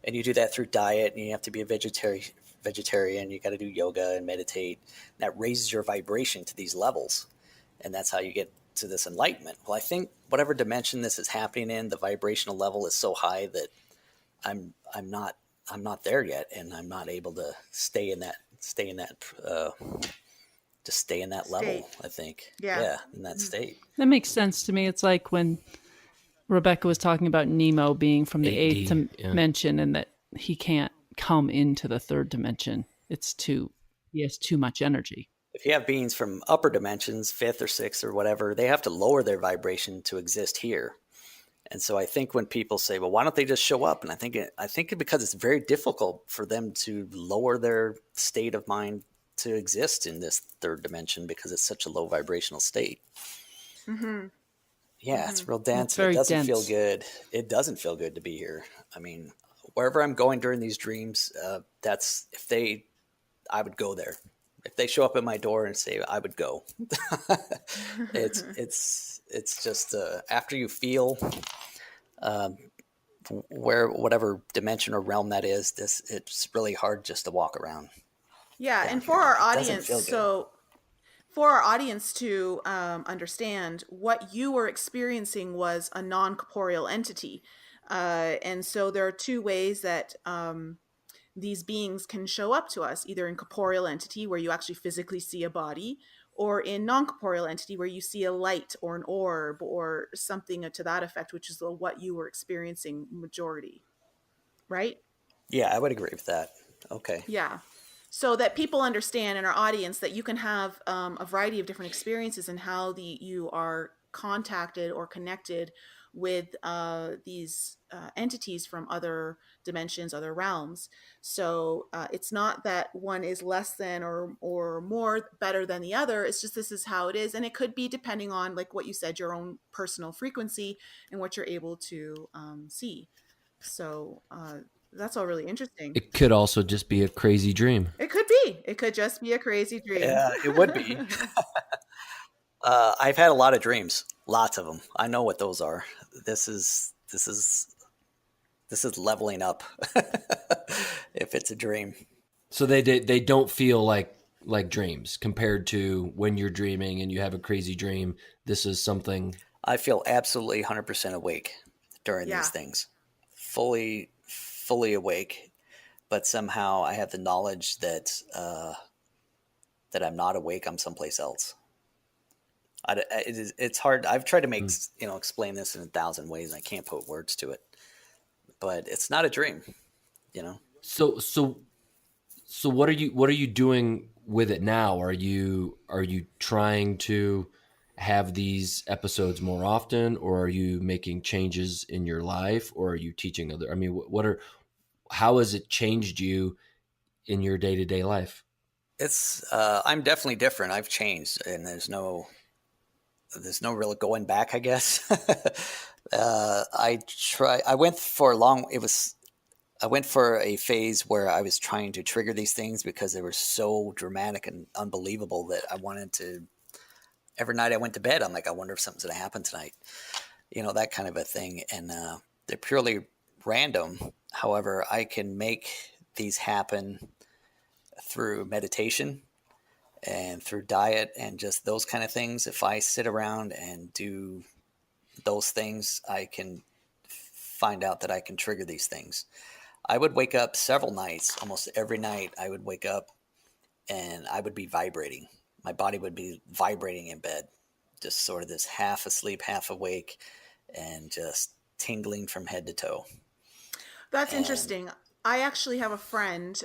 And you do that through diet, and you have to be a vegetarian. You got to do yoga and meditate. That raises your vibration to these levels, and that's how you get to this enlightenment. Well, I think whatever dimension this is happening in, the vibrational level is so high that I'm not there yet, and I'm not able to stay in that just stay in that level, I think. Yeah. In that state. That makes sense to me. It's like when Rebecca was talking about Nemo being from the 8D, eighth yeah. dimension and that he can't come into the third dimension. He has too much energy. If you have beings from upper dimensions, fifth or sixth or whatever, they have to lower their vibration to exist here. And so I think when people say, well, why don't they just show up? And I think because it's very difficult for them to lower their state of mind to exist in this third dimension because it's such a low vibrational state. Mm-hmm. Yeah, it's real dense. It's very It doesn't dense. feel good. It doesn't feel good to be here. I mean, wherever I'm going during these dreams, I would go there. If they show up at my door and say, I would go. It's just after you feel whatever dimension or realm that is, it's really hard just to walk around. Yeah, and for our audience, for our audience to understand, what you were experiencing was a non-corporeal entity. And so there are two ways that these beings can show up to us, either in corporeal entity, where you actually physically see a body, or in non-corporeal entity, where you see a light or an orb or something to that effect, which is what you were experiencing majority, right? Yeah, I would agree with that. Okay. Yeah. So that people understand in our audience that you can have a variety of different experiences and how you are contacted or connected with these entities from other dimensions, other realms. So it's not that one is less than or more better than the other. It's just this is how it is. And it could be depending on, like what you said, your own personal frequency and what you're able to see. So that's all really interesting. It could also just be a crazy dream. It could be. It could just be a crazy dream. Yeah, it would be. I've had a lot of dreams, lots of them. I know what those are. This is leveling up. If it's a dream, So they don't feel like dreams compared to when you're dreaming and you have a crazy dream. This is something. I feel absolutely 100% awake during these things, fully awake, but somehow I have the knowledge that I'm not awake. I'm someplace else. It's hard. I've tried to make explain this in 1,000 ways. I can't put words to it, but it's not a dream. So what are you doing with it now? Are you trying to have these episodes more often, or are you making changes in your life, or are you teaching other? I mean, how has it changed you in your day-to-day life? It's I'm definitely different. I've changed, and there's no real going back, I guess. I went for a phase where I was trying to trigger these things because they were so dramatic and unbelievable that I wanted to. Every night I went to bed, I'm like, I wonder if something's going to happen tonight. That kind of a thing. And they're purely random. However, I can make these happen through meditation and through diet and just those kind of things. If I sit around and do those things, I can find out that I can trigger these things. I would wake up several nights, almost every night I would wake up and I would be vibrating. My body would be vibrating in bed, just sort of this half asleep, half awake, and just tingling from head to toe. That's interesting. I actually have a friend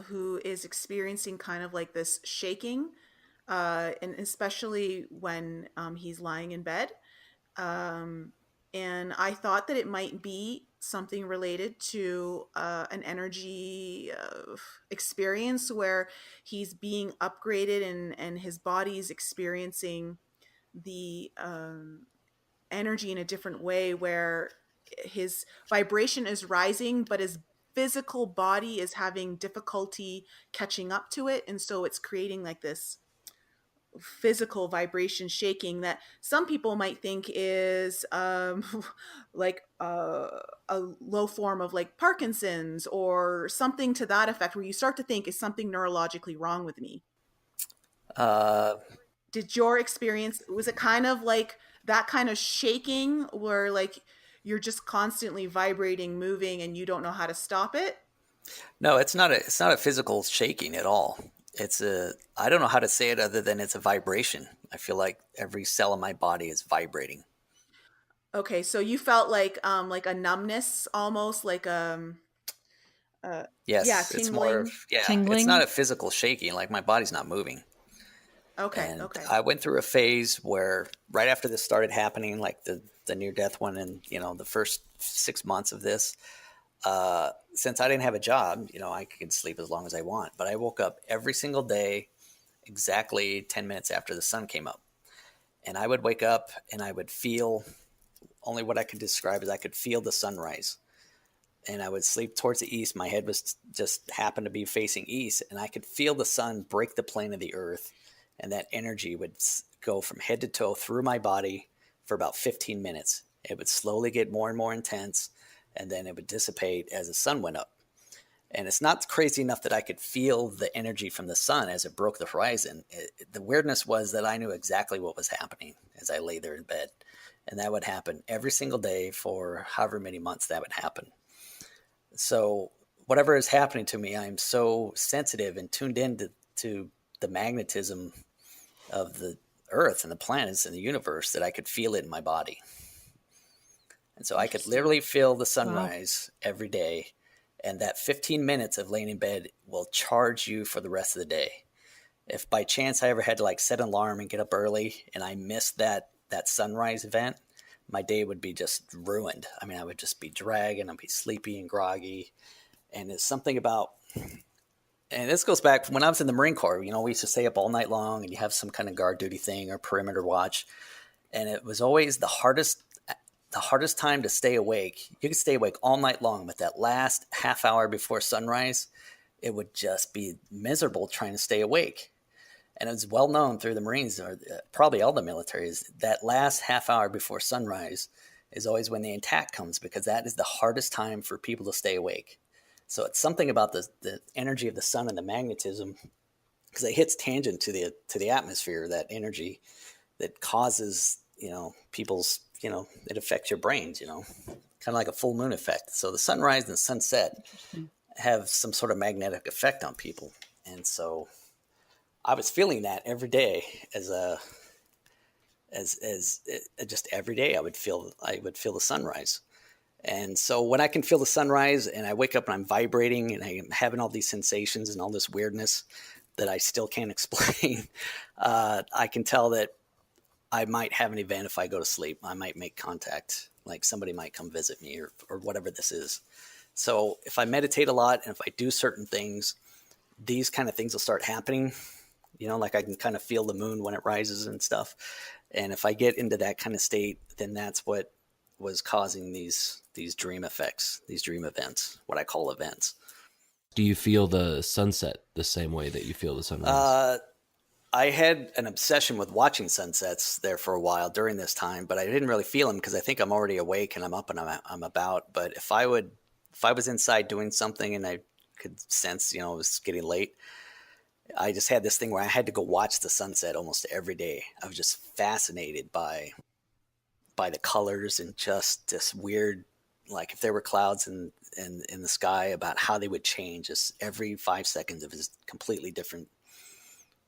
who is experiencing kind of like this shaking, and especially when he's lying in bed. And I thought that it might be something related to an energy experience where he's being upgraded and his body's experiencing the energy in a different way, where his vibration is rising, but his physical body is having difficulty catching up to it. And so it's creating like this physical vibration shaking that some people might think is like a low form of like Parkinson's or something to that effect, where you start to think, is something neurologically wrong with me? Did your experience, was it kind of like that kind of shaking where like you're just constantly vibrating, moving, and you don't know how to stop it? No, it's not a physical shaking at all. I don't know how to say it other than it's a vibration. I feel like every cell in my body is vibrating. Okay, so you felt like a numbness, almost like yeah, Yes, it's more of, tingling. yeah, it's not Tingling? a physical shaking. Like my body's not moving. Okay, And okay. I went through a phase where right after this started happening, like the near death one, and the first 6 months of this, since I didn't have a job, I could sleep as long as I want. But I woke up every single day exactly 10 minutes after the sun came up. And I would wake up and I would feel, only what I could describe is I could feel the sunrise. And I would sleep towards the east. My head was just happened to be facing east, and I could feel the sun break the plane of the earth, and that energy would go from head to toe through my body for about 15 minutes. It would slowly get more and more intense, and then it would dissipate as the sun went up. And it's not crazy enough that I could feel the energy from the sun as it broke the horizon. The weirdness was that I knew exactly what was happening as I lay there in bed. And that would happen every single day for however many months that would happen. So whatever is happening to me, I'm so sensitive and tuned in to the magnetism of the earth and the planets and the universe that I could feel it in my body. And so I could Interesting. literally feel the Wow. sunrise every day. And that 15 minutes of laying in bed will charge you for the rest of the day. If by chance I ever had to set an alarm and get up early and I missed that sunrise event, my day would be just ruined. I mean, I would just be dragging, I'd be sleepy and groggy. And it's something about, and this goes back from when I was in the Marine Corps, we used to stay up all night long and you have some kind of guard duty thing or perimeter watch. And it was always the hardest time to stay awake. You could stay awake all night long, but that last half hour before sunrise, it would just be miserable trying to stay awake. And it's well known through the Marines, or probably all the militaries, that last half hour before sunrise is always when the attack comes, because that is the hardest time for people to stay awake. So it's something about the energy of the sun and the magnetism, because it hits tangent to the atmosphere, that energy that causes, people's, it affects your brains, kind of like a full moon effect. So the sunrise and the sunset have some sort of magnetic effect on people. And so I was feeling that every day just every day I would feel the sunrise. And so when I can feel the sunrise and I wake up and I'm vibrating and I'm having all these sensations and all this weirdness that I still can't explain, I can tell that I might have an event if I go to sleep. I might make contact, like somebody might come visit me or whatever this is. So if I meditate a lot and if I do certain things, these kind of things will start happening. Like I can kind of feel the moon when it rises and stuff. And if I get into that kind of state, then that's what was causing these dream effects, these dream events, what I call events. Do you feel the sunset the same way that you feel the sunrise? I had an obsession with watching sunsets there for a while during this time, but I didn't really feel them because I think I'm already awake and I'm up and I'm about. But if I was inside doing something and I could sense, it was getting late, I just had this thing where I had to go watch the sunset almost every day. I was just fascinated by the colors and just this weird, like if there were clouds in the sky, about how they would change just every 5 seconds. It was completely different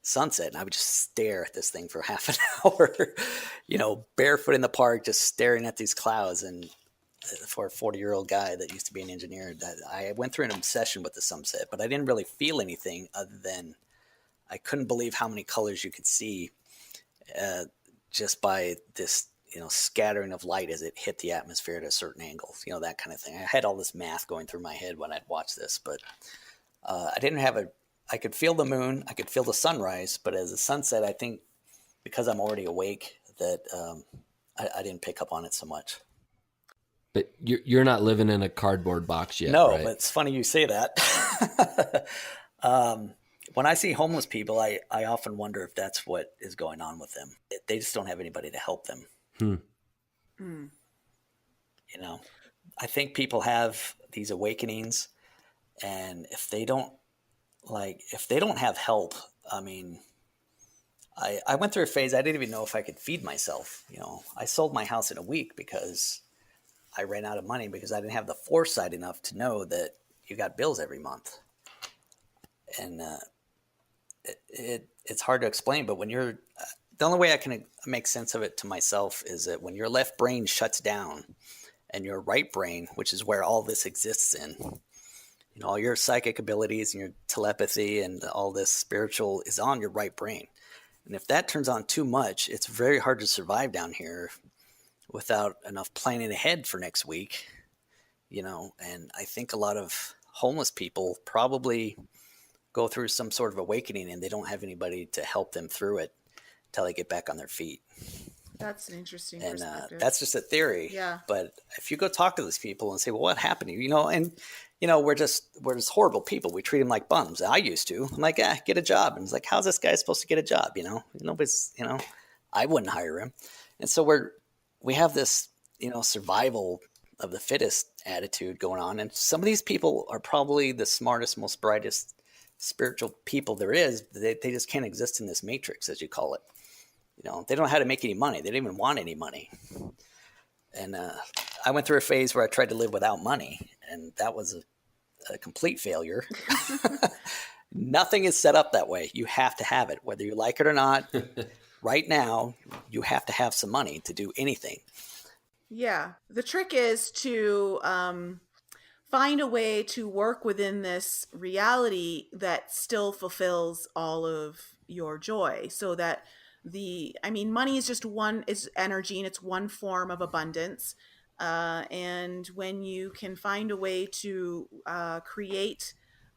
sunset, and I would just stare at this thing for half an hour, barefoot in the park, just staring at these clouds. And for a 40-year-old guy that used to be an engineer, that I went through an obsession with the sunset, but I didn't really feel anything other than I couldn't believe how many colors you could see just by this, scattering of light as it hit the atmosphere at a certain angle, that kind of thing. I had all this math going through my head when I'd watch this, but I could feel the moon, I could feel the sunrise, but as a sunset, I think because I'm already awake that I didn't pick up on it so much. But you're not living in a cardboard box yet, No, right? but it's funny you say that. When I see homeless people, I often wonder if that's what is going on with them. They just don't have anybody to help them. I think people have these awakenings, and if they don't have help, I mean, I went through a phase I didn't even know if I could feed myself. I sold my house in a week because I ran out of money, because I didn't have the foresight enough to know that you got bills every month. And it's hard to explain, but when you're the only way I can make sense of it to myself is that when your left brain shuts down and your right brain, which is where all this exists in, all your psychic abilities and your telepathy and all this spiritual is on your right brain. And if that turns on too much, it's very hard to survive down here without enough planning ahead for next week, and I think a lot of homeless people probably go through some sort of awakening and they don't have anybody to help them through it till they get back on their feet. That's an interesting And perspective. that's just a theory. Yeah. But if you go talk to these people and say, well, what happened to you? We're just horrible people. We treat them like bums. I used to. I'm like, get a job. And it's like, how's this guy supposed to get a job? Nobody's, I wouldn't hire him. And so we have this, survival of the fittest attitude going on. And some of these people are probably the smartest, most brightest spiritual people there is. They just can't exist in this matrix, as you call it. They don't know how to make any money. They don't even want any money. And I went through a phase where I tried to live without money, and that was a complete failure. Nothing is set up that way. You have to have it, whether you like it or not. Right now, you have to have some money to do anything. Yeah. The trick is to find a way to work within this reality that still fulfills all of your joy, so that money is just is energy, and it's one form of abundance. And when you can find a way to create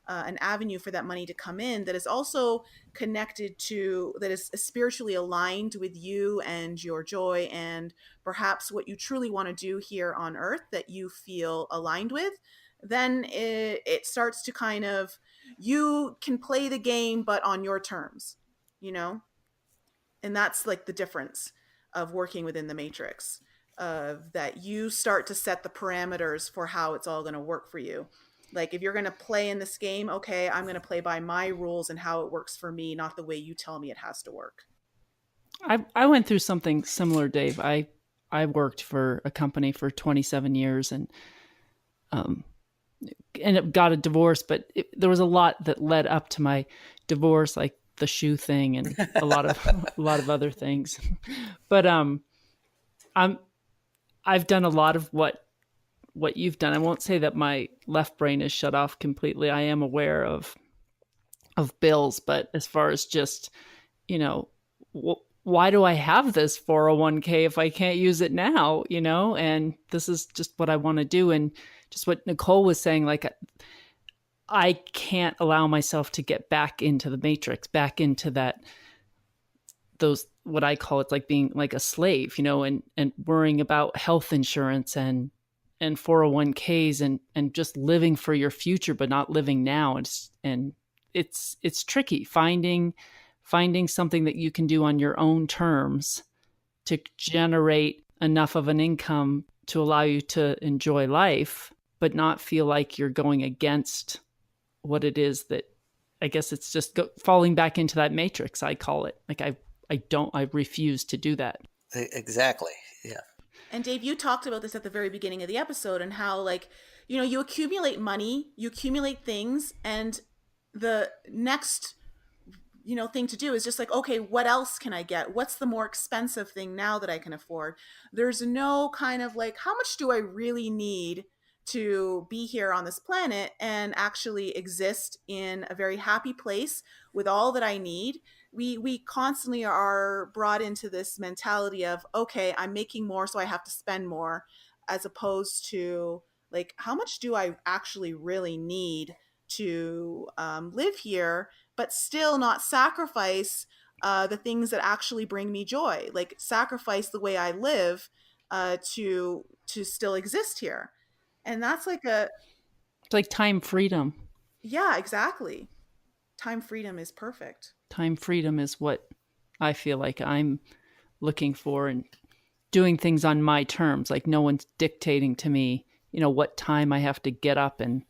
an avenue for that money to come in that is also connected to, that is spiritually aligned with you and your joy and perhaps what you truly want to do here on earth that you feel aligned with, then it starts to kind of, you can play the game, but on your terms, And that's like the difference of working within the matrix, that you start to set the parameters for how it's all going to work for you. Like if you're going to play in this game, okay, I'm going to play by my rules and how it works for me, not the way you tell me it has to work. I went through something similar, Dave. I worked for a company for 27 years and ended up got a divorce, but there was a lot that led up to my divorce, like the shoe thing and a lot of other things. But I've done a lot of what you've done. I won't say that my left brain is shut off completely. I am aware of bills, but as far as just, why do I have this 401k if I can't use it now, and this is just what I want to do. And just what Nicole was saying, like, I can't allow myself to get back into the matrix, back into those, what I call it, like being like a slave, and worrying about health insurance and 401ks and just living for your future, but not living now. And it's tricky finding something that you can do on your own terms to generate enough of an income to allow you to enjoy life, but not feel like you're going against what it is that, I guess it's just falling back into that matrix, I call it. Like I refuse to do that. Exactly. Yeah. And Dave, you talked about this at the very beginning of the episode, and how, like, you accumulate money, you accumulate things, and the next, thing to do is just like, okay, what else can I get? What's the more expensive thing now that I can afford? There's no kind of like, how much do I really need to be here on this planet and actually exist in a very happy place with all that I need? We constantly are brought into this mentality of, okay, I'm making more, so I have to spend more, as opposed to like, how much do I actually really need to live here, but still not sacrifice the things that actually bring me joy, like sacrifice the way I live to still exist here. And that's like it's like time freedom. Yeah, exactly. Time freedom is perfect. Time freedom is what I feel like I'm looking for, and doing things on my terms. Like no one's dictating to me, what time I have to get up and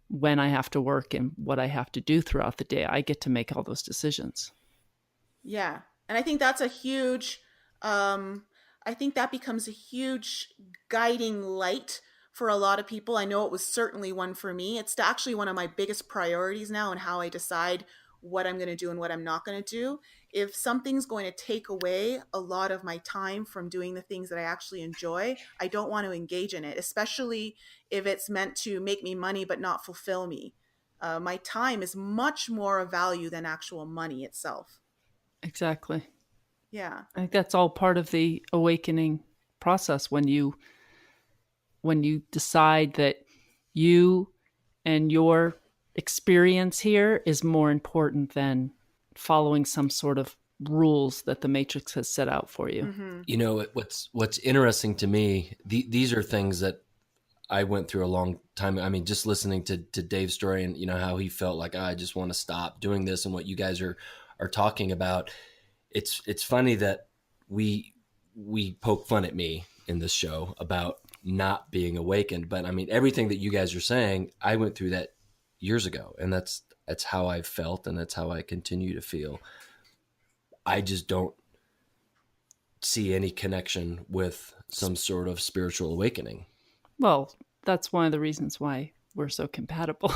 when I have to work and what I have to do throughout the day. I get to make all those decisions. Yeah. And I think that's a huge, I think that becomes a huge guiding light for a lot of people. I know it was certainly one for me. It's actually one of my biggest priorities now, and how I decide what I'm going to do and what I'm not going to do. If something's going to take away a lot of my time from doing the things that I actually enjoy, I don't want to engage in it, especially if it's meant to make me money but not fulfill me. My time is much more of value than actual money itself. Exactly. Yeah. I think that's all part of the awakening process when you decide that you and your experience here is more important than following some sort of rules that the matrix has set out for you. Mm-hmm. You know, what's interesting to me, these are things that I went through a long time. I mean, just listening to Dave's story and, you know, how he felt like, I just want to stop doing this, and what you guys are talking about. It's funny that we poke fun at me in this show about not being awakened, but I mean, everything that you guys are saying, I went through that years ago, and that's how I've felt, and that's how I continue to feel. I just don't see any connection with some sort of spiritual awakening. Well, that's one of the reasons why we're so compatible.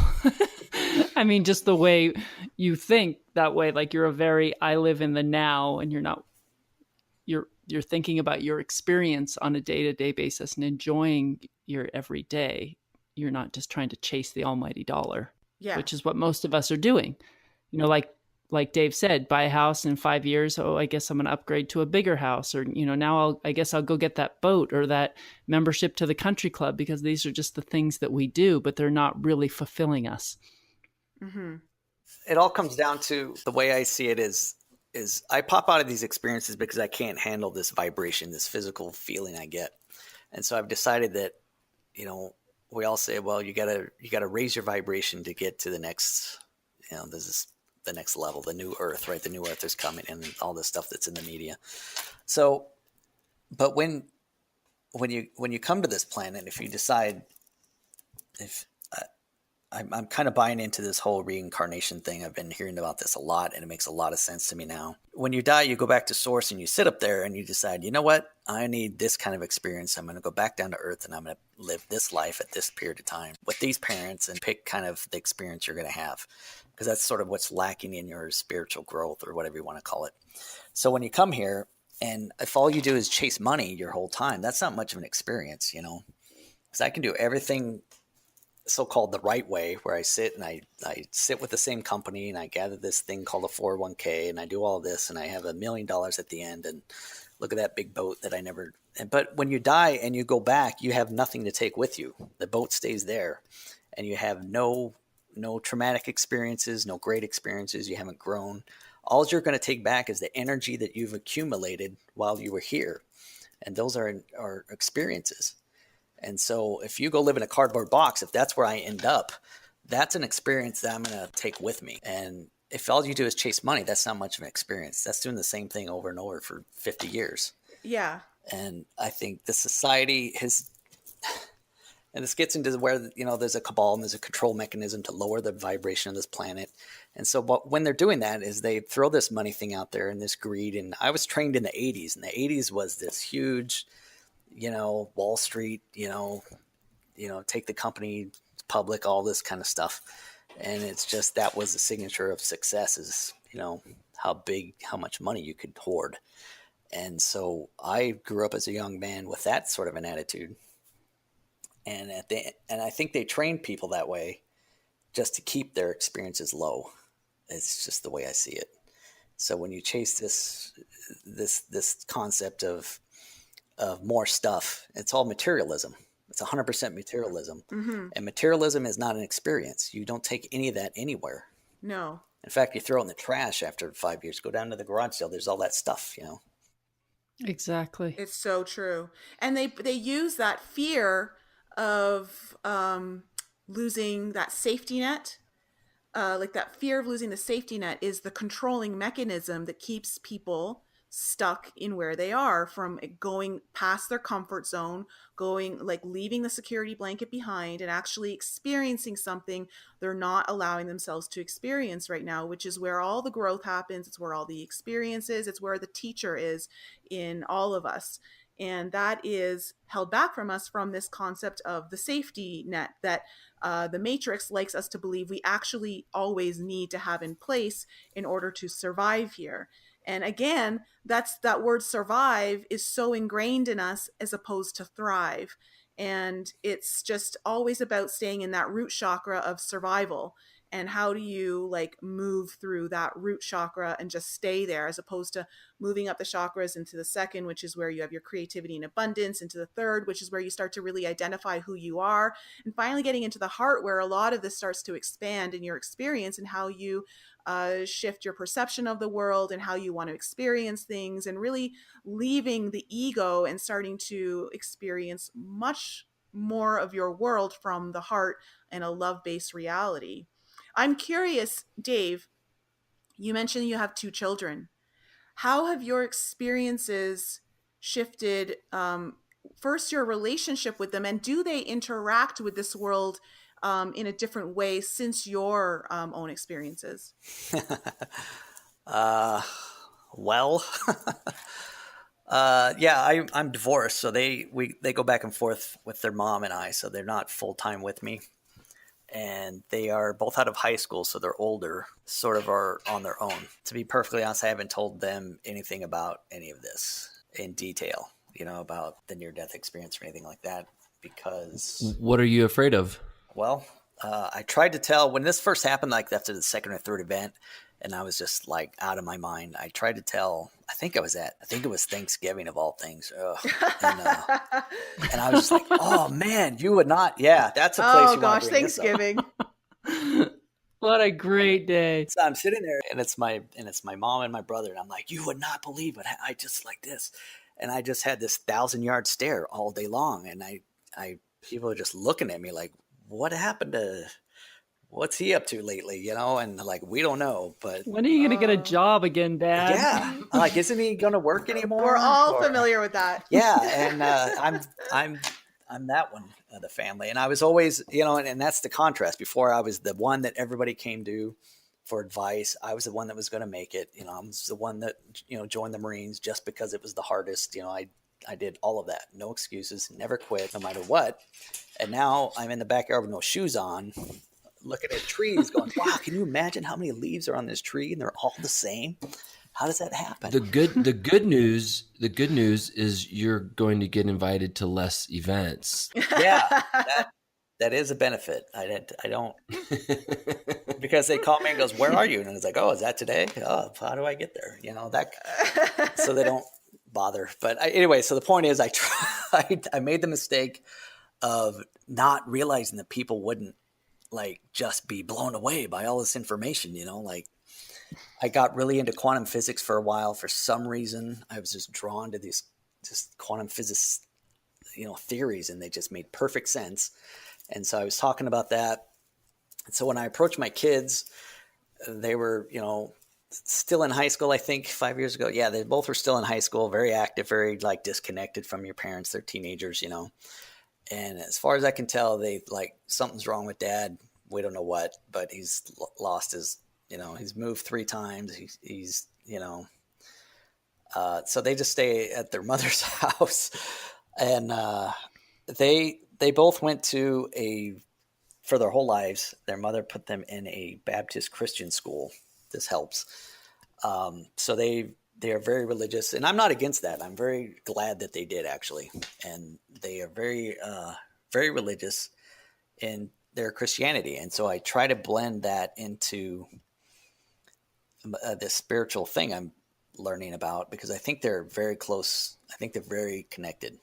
I mean, just the way you think that way, like you're a very, I live in the now, and you're thinking about your experience on a day-to-day basis and enjoying your everyday. You're not just trying to chase the almighty dollar, Yeah. which is what most of us are doing. You know, like Dave said, buy a house in 5 years. Oh, I guess I'm going to upgrade to a bigger house. Or, you know, now I guess I'll go get that boat or that membership to the country club, because these are just the things that we do, but they're not really fulfilling us. Mm-hmm. It all comes down to the way I see it is I pop out of these experiences because I can't handle this vibration, this physical feeling I get. And so I've decided that, you know, we all say, well, you gotta raise your vibration to get to the next, you know, this is the next level, the new earth, right? The new earth is coming, and all this stuff that's in the media. So, but when you come to this planet, if you decide, if I'm kind of buying into this whole reincarnation thing. I've been hearing about this a lot, and it makes a lot of sense to me now. When you die, you go back to source, and you sit up there and you decide, you know what? I need this kind of experience. I'm going to go back down to earth, and I'm going to live this life at this period of time with these parents, and pick kind of the experience you're going to have, because that's sort of what's lacking in your spiritual growth, or whatever you want to call it. So when you come here, and if all you do is chase money your whole time, that's not much of an experience, you know, because I can do everything so-called the right way, where I sit and I sit with the same company, and I gather this thing called a 401k, and I do all this, and I have $1 million at the end, and look at that big boat that I never. But when you die and you go back, you have nothing to take with you. The boat stays there, and you have no traumatic experiences, no great experiences. You haven't grown. All you're going to take back is the energy that you've accumulated while you were here, and those are experiences. And so if you go live in a cardboard box, if that's where I end up, that's an experience that I'm going to take with me. And if all you do is chase money, that's not much of an experience. That's doing the same thing over and over for 50 years. Yeah. And I think the society has, and this gets into where, you know, there's a cabal and there's a control mechanism to lower the vibration of this planet. And so when they're doing that is they throw this money thing out there and this greed. And I was trained in the 80s, and the 80s was this huge, you know, Wall Street, you know, take the company public, all this kind of stuff. And it's just, that was the signature of success, is, you know, how much money you could hoard. And so I grew up as a young man with that sort of an attitude. And I think they trained people that way just to keep their experiences low. It's just the way I see it. So when you chase this concept of more stuff, it's all materialism. It's 100% materialism. Mm-hmm. And materialism is not an experience. You don't take any of that anywhere. No. In fact, you throw it in the trash after 5 years. Go down to the garage sale. There's all that stuff, you know. Exactly. It's so true. And they use that fear of losing that safety net. Like that fear of losing the safety net is the controlling mechanism that keeps people stuck in where they are, from going past their comfort zone, leaving the security blanket behind and actually experiencing something they're not allowing themselves to experience right now, which is where all the growth happens. It's where all the experiences, it's where the teacher is in all of us. And that is held back from us from this concept of the safety net that the Matrix likes us to believe we actually always need to have in place in order to survive here. And again, that word survive is so ingrained in us as opposed to thrive. And it's just always about staying in that root chakra of survival. And how do you like move through that root chakra and just stay there, as opposed to moving up the chakras into the second, which is where you have your creativity and abundance, into the third, which is where you start to really identify who you are, and finally getting into the heart, where a lot of this starts to expand in your experience and how you shift your perception of the world and how you want to experience things, and really leaving the ego and starting to experience much more of your world from the heart and a love-based reality. I'm curious, Dave, you mentioned you have 2 children. How have your experiences shifted, first, your relationship with them, and do they interact with this world in a different way since your own experiences? Well, yeah, I'm divorced, so they go back and forth with their mom and I, so they're not full time with me, and they are both out of high school, so they're older, sort of are on their own. To be perfectly honest, I haven't told them anything about any of this in detail, about the near-death experience or anything like that, because... What are you afraid of? Well, I tried to tell when this first happened, like after the second or third event, and I was just like out of my mind. I tried to tell, I think it was Thanksgiving of all things. And I was just like, oh man, you would not. Yeah, that's a place you want to bring Thanksgiving. What a great day. So I'm sitting there and it's my mom and my brother. And I'm like, you would not believe it. I just like this. And I just had this 1,000-yard stare all day long. And people are just looking at me like, what happened to, what's he up to lately? And like, we don't know, but when are you going to get a job again, Dad? Yeah. Like, isn't he going to work anymore? We're all familiar with that. Yeah. And, I'm that one of the family. And I was always, and that's the contrast. Before, I was the one that everybody came to for advice. I was the one that was going to make it. I was the one that, joined the Marines just because it was the hardest. I did all of that. No excuses, never quit, no matter what. And now I'm in the backyard with no shoes on, looking at trees going, wow, can you imagine how many leaves are on this tree and they're all the same? How does that happen? The good news is you're going to get invited to less events. Yeah, that is a benefit. I don't, because they call me and goes, where are you? And it's like, oh, is that today? Oh, how do I get there? So they don't bother. But anyway, so the point is I made the mistake of not realizing that people wouldn't like just be blown away by all this information, like I got really into quantum physics for a while. For some reason, I was just drawn to these just quantum physics, theories, and they just made perfect sense. And so I was talking about that. And so when I approached my kids, they were, still in high school, I think 5 years ago. Yeah, they both were still in high school, very active, very like disconnected from your parents. They're teenagers, And as far as I can tell, they like, something's wrong with Dad. We don't know what, but he's lost his, he's moved 3 times. He's so they just stay at their mother's house. And they both went to for their whole lives, their mother put them in a Baptist Christian school. This helps. So they are very religious, and I'm not against that. I'm very glad that they did, actually. And they are very, very religious in their Christianity. And so I try to blend that into this spiritual thing I'm learning about, because I think they're very close. I think they're very connected.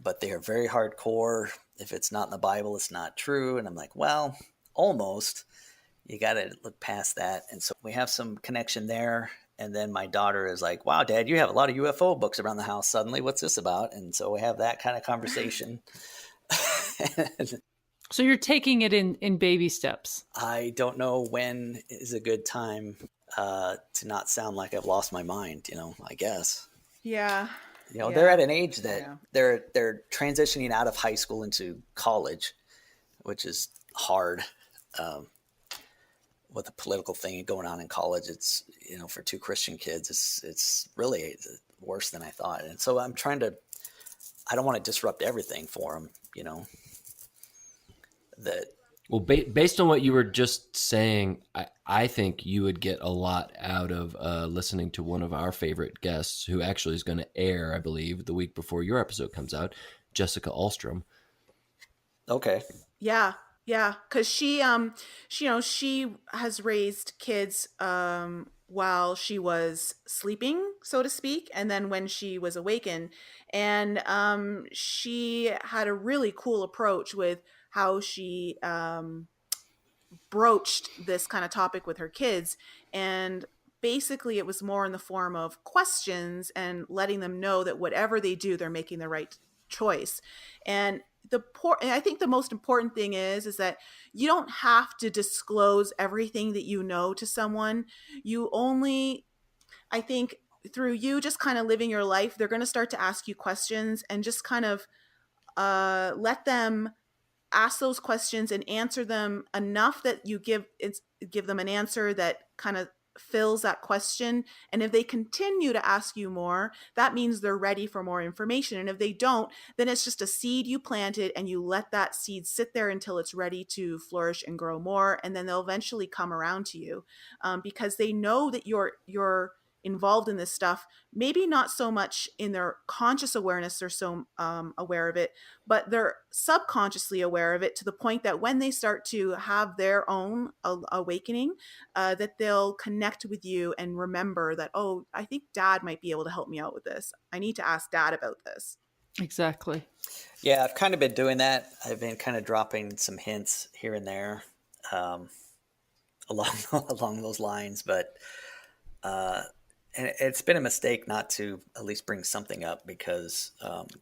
But they are very hardcore. If it's not in the Bible, it's not true. And I'm like, well, almost. You got to look past that. And so we have some connection there. And then my daughter is like, wow, Dad, you have a lot of UFO books around the house suddenly. What's this about? And so we have that kind of conversation. So you're taking it in baby steps. I don't know when is a good time to not sound like I've lost my mind, I guess. Yeah. They're at an age that they're transitioning out of high school into college, which is hard. With the political thing going on in college, it's, for 2 Christian kids, it's really worse than I thought. And so I don't want to disrupt everything for him, that. Well, based on what you were just saying, I think you would get a lot out of listening to one of our favorite guests, who actually is going to air, I believe, the week before your episode comes out, Jessica Alstrom. Okay. Yeah. Yeah. Cause she has raised kids, while she was sleeping, so to speak. And then when she was awakened, and, she had a really cool approach with how she, broached this kind of topic with her kids. And basically it was more in the form of questions and letting them know that whatever they do, they're making the right choice. And and I think the most important thing is that you don't have to disclose everything that you know to someone. You only, I think, through you just kind of living your life, they're going to start to ask you questions, and just kind of let them ask those questions and answer them enough that you give them an answer that kind of fills that question. And if they continue to ask you more, that means they're ready for more information. And if they don't, then it's just a seed you planted, and you let that seed sit there until it's ready to flourish and grow more. And then they'll eventually come around to you, because they know that you're involved in this stuff. Maybe not so much in their conscious awareness, they're so aware of it, but they're subconsciously aware of it, to the point that when they start to have their own awakening, that they'll connect with you and remember that, oh, I think Dad might be able to help me out with this. I need to ask Dad about this. Exactly. Yeah, I've kind of been doing that. I've been kind of dropping some hints here and there, along those lines, but and it's been a mistake not to at least bring something up, because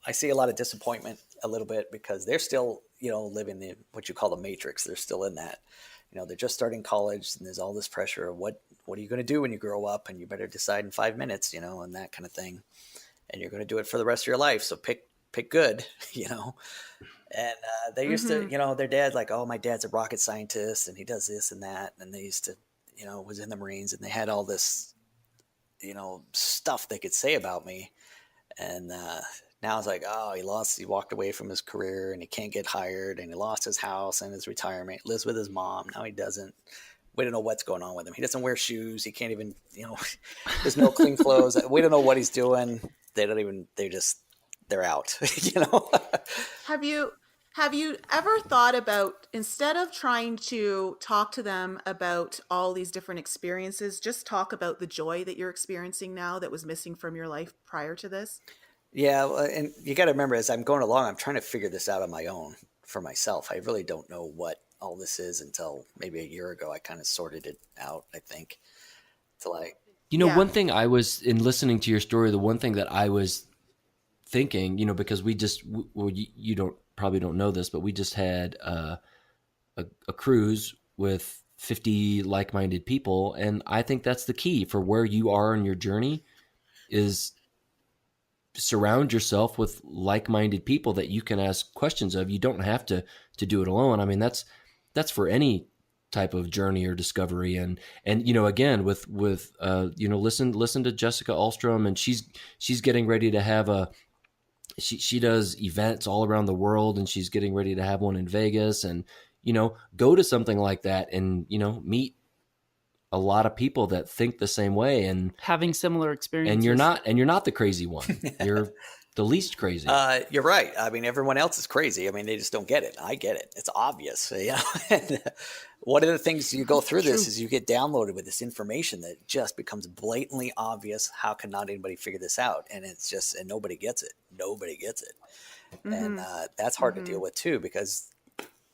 I see a lot of disappointment a little bit, because they're still, living what you call the matrix. They're still in that, they're just starting college, and there's all this pressure of what are you going to do when you grow up, and you better decide in 5 minutes, and that kind of thing. And you're going to do it for the rest of your life. So pick good, And they used to, their dad's like, oh, my dad's a rocket scientist and he does this and that. And they used to, was in the Marines, and they had all this, stuff they could say about me. And now it's like, oh, he walked away from his career, and he can't get hired, and he lost his house and his retirement, lives with his mom. Now he doesn't. We don't know what's going on with him. He doesn't wear shoes. He can't even, there's no clean clothes. We don't know what he's doing. They're out, Have you ever thought about, instead of trying to talk to them about all these different experiences, just talk about the joy that you're experiencing now that was missing from your life prior to this? Yeah. And you got to remember, as I'm going along, I'm trying to figure this out on my own for myself. I really don't know what all this is until maybe a year ago. I kind of sorted it out, I think. One thing I was, in listening to your story, the one thing that I was thinking, because you probably don't know this, but we just had a cruise with 50 like-minded people. And I think that's the key for where you are in your journey, is surround yourself with like-minded people that you can ask questions of. You don't have to do it alone. I mean, that's for any type of journey or discovery. And again, with listen to Jessica Alstrom, and she's getting ready to have she does events all around the world, and she's getting ready to have one in Vegas, and, go to something like that and, meet a lot of people that think the same way and having similar experiences. And you're not the crazy one. You're the least crazy. You're right. I mean, everyone else is crazy. I mean, they just don't get it. I get it. It's obvious. And one of the things you go through this is you get downloaded with this information that just becomes blatantly obvious. How can not anybody figure this out? And it's just, and nobody gets it. Nobody gets it. Mm-hmm. And that's hard to deal with too, because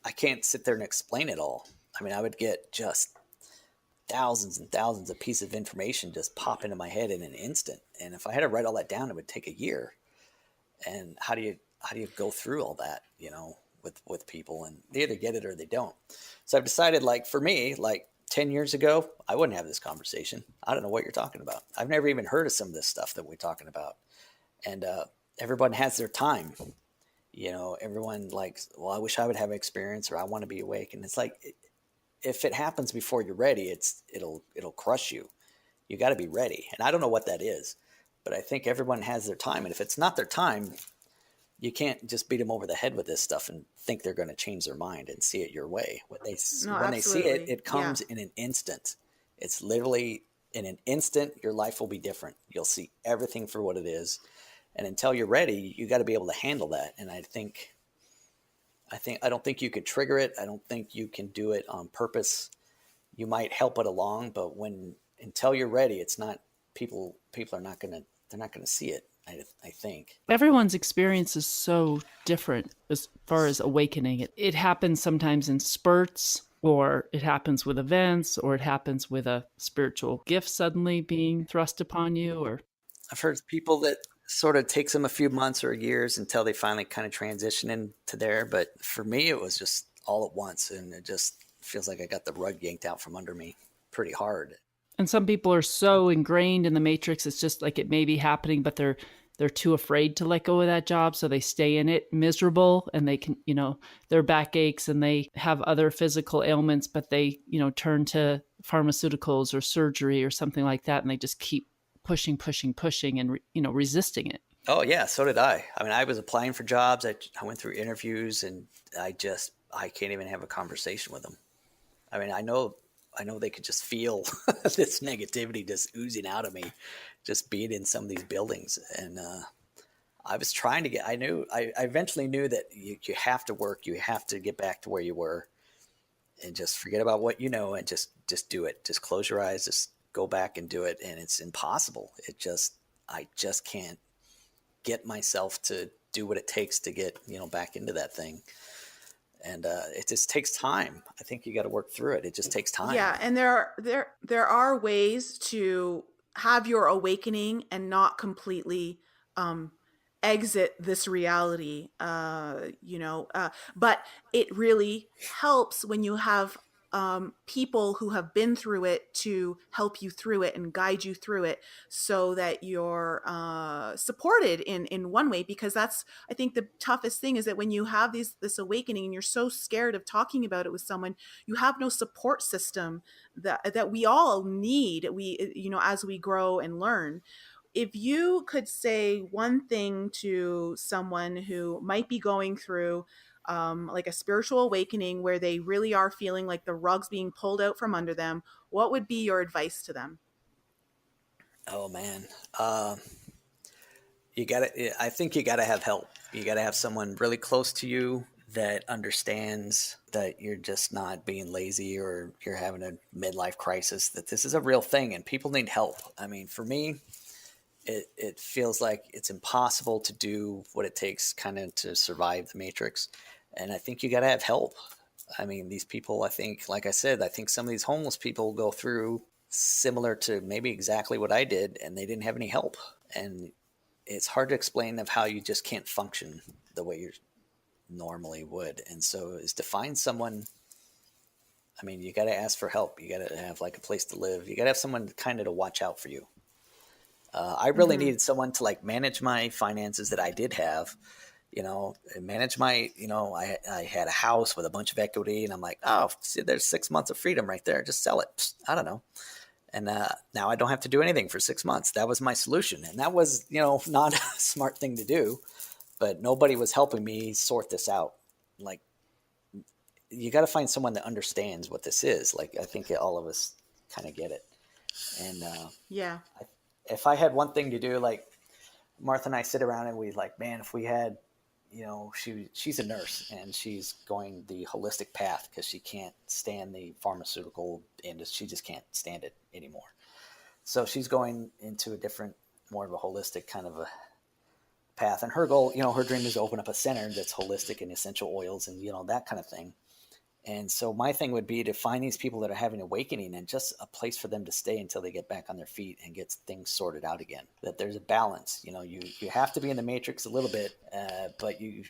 I can't sit there and explain it all. I mean, I would get just thousands and thousands of pieces of information just pop into my head in an instant. And if I had to write all that down, it would take a year. And how do you go through all that, with people, and they either get it or they don't. So I've decided, like, for me, like 10 years ago, I wouldn't have this conversation. I don't know what you're talking about. I've never even heard of some of this stuff that we're talking about. And everyone has their time. Everyone likes, well, I wish I would have experience, or I want to be awake. And it's like, if it happens before you're ready, it'll crush you. You got to be ready. And I don't know what that is, But I think everyone has their time. And if it's not their time, you can't just beat them over the head with this stuff and think they're going to change their mind and see it your way. No, When they see it, absolutely. it comes in an instant. It's literally in an instant, your life will be different. You'll see everything for what it is. And until you're ready, you got to be able to handle that. And I don't think you can trigger it. I don't think you can do it on purpose. You might help it along, but until you're ready, it's not people are not going to, they're not going to see it. I think Everyone's experience is so different as far as awakening. It happens sometimes in spurts, or it happens with events, or it happens with a spiritual gift suddenly being thrust upon you. Or I've heard people that sort of takes them a few months or years until they finally kind of transition into there. But for me, it was just all at once. And it just feels like I got the rug yanked out from under me pretty hard. and some people are so ingrained in the matrix, it's just like it may be happening, but they're too afraid to let go of that job, so they stay in it miserable, and they can, their back aches and they have other physical ailments, but they, turn to pharmaceuticals or surgery or something like that, and they just keep pushing and resisting it. Oh yeah, so did I. I mean, I was applying for jobs. I went through interviews, and I can't even have a conversation with them. I mean, I know they could just feel this negativity just oozing out of me, just being in some of these buildings. And I was trying to I eventually knew that you have to work, you have to get back to where you were, and just forget about what you know, and just do it. Just close your eyes, just go back and do it. And it's impossible. I just can't get myself to do what it takes to get, back into that thing. And it just takes time. I think you got to work through it. It just takes time. Yeah, and there are ways to have your awakening and not completely exit this reality. But it really helps when you have people who have been through it to help you through it and guide you through it, so that you're supported in one way. Because that's, I think, the toughest thing is that when you have this awakening and you're so scared of talking about it with someone, you have no support system that we all need. As we grow and learn. If you could say one thing to someone who might be going through like a spiritual awakening, where they really are feeling like the rug's being pulled out from under them, what would be your advice to them? Oh man. I think you gotta have help. You gotta have someone really close to you that understands that you're just not being lazy, or you're having a midlife crisis, that this is a real thing and people need help. I mean, for me, it feels like it's impossible to do what it takes kind of to survive the matrix. And I think you got to have help. I mean, these people, I think, like I said, I think some of these homeless people go through similar to maybe exactly what I did, and they didn't have any help. And it's hard to explain of how you just can't function the way you normally would. And so is to find someone, I mean, you got to ask for help. You got to have like a place to live. You got to have someone kind of to watch out for you. I really needed someone to like manage my finances that I did have, manage my, I had a house with a bunch of equity, and I'm like, oh, see, there's 6 months of freedom right there. Just sell it. Psst, I don't know. And now I don't have to do anything for 6 months. That was my solution. And that was, not a smart thing to do, but nobody was helping me sort this out. Like, you got to find someone that understands what this is. Like, I think all of us kind of get it. And if I had one thing to do, like Martha and I sit around and we like, man, if we had, she's a nurse and she's going the holistic path because she can't stand the pharmaceutical industry. She just can't stand it anymore. So she's going into a different, more of a holistic kind of a path. And her goal, her dream is to open up a center that's holistic and essential oils and, that kind of thing. And so my thing would be to find these people that are having awakening and just a place for them to stay until they get back on their feet and get things sorted out again. That there's a balance. You have to be in the matrix a little bit, but you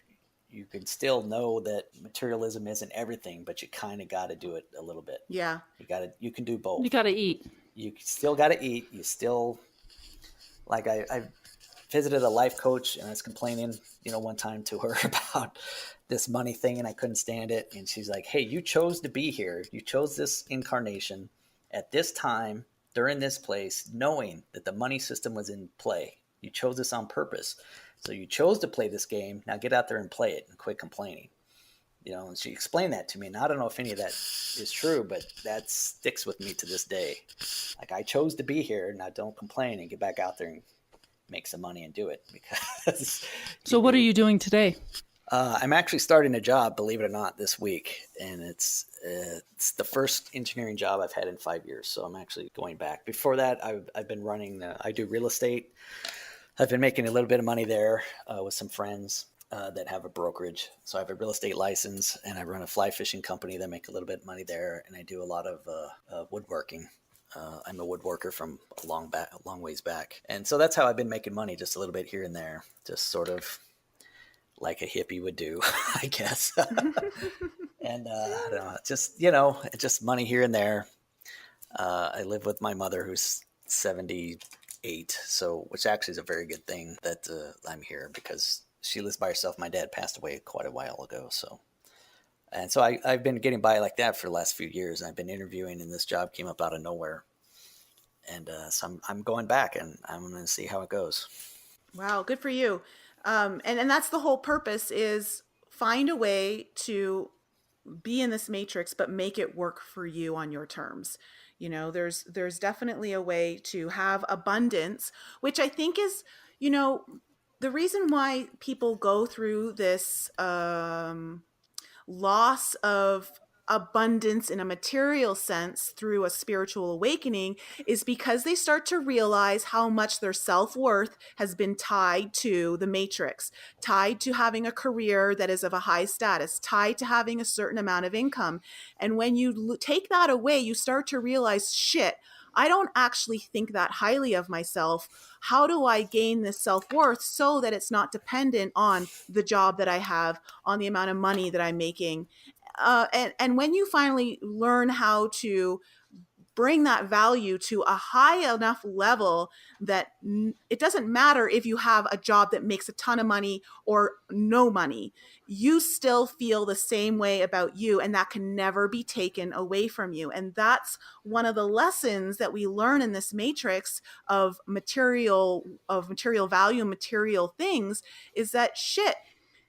can still know that materialism isn't everything, but you kind of got to do it a little bit. Yeah. You can do both. You got to eat. You still got to eat. You still, like I visited a life coach and I was complaining, one time to her about this money thing and I couldn't stand it. And she's like, hey, you chose to be here. You chose this incarnation at this time during this place, knowing that the money system was in play. You chose this on purpose. So you chose to play this game. Now get out there and play it and quit complaining. And she explained that to me. And I don't know if any of that is true, but that sticks with me to this day. Like, I chose to be here. Now don't complain and get back out there and make some money and do it. Because So what are you doing today? I'm actually starting a job, believe it or not, this week. And it's the first engineering job I've had in 5 years. So I'm actually going back. Before that, I've been running, I do real estate. I've been making a little bit of money there with some friends that have a brokerage. So I have a real estate license, and I run a fly fishing company that make a little bit of money there. And I do a lot of woodworking. I'm a woodworker from a long ways back. And so that's how I've been making money, just a little bit here and there, just sort of like a hippie would do, I guess. And I don't know, just money here and there. I live with my mother, who's 78, which actually is a very good thing that I'm here, because she lives by herself. My dad passed away quite a while ago. So I've been getting by like that for the last few years. And I've been interviewing, and this job came up out of nowhere. And so I'm going back, and I'm going to see how it goes. Wow, good for you. And that's the whole purpose, is find a way to be in this matrix, but make it work for you on your terms. There's definitely a way to have abundance, which I think is, the reason why people go through this loss of abundance in a material sense through a spiritual awakening is because they start to realize how much their self-worth has been tied to the matrix, tied to having a career that is of a high status, tied to having a certain amount of income. And when you take that away, you start to realize, shit, I don't actually think that highly of myself. How do I gain this self-worth so that it's not dependent on the job that I have, on the amount of money that I'm making? And when you finally learn how to bring that value to a high enough level that it doesn't matter if you have a job that makes a ton of money or no money, you still feel the same way about you, and that can never be taken away from you. And that's one of the lessons that we learn in this matrix of material value, material things, is that shit,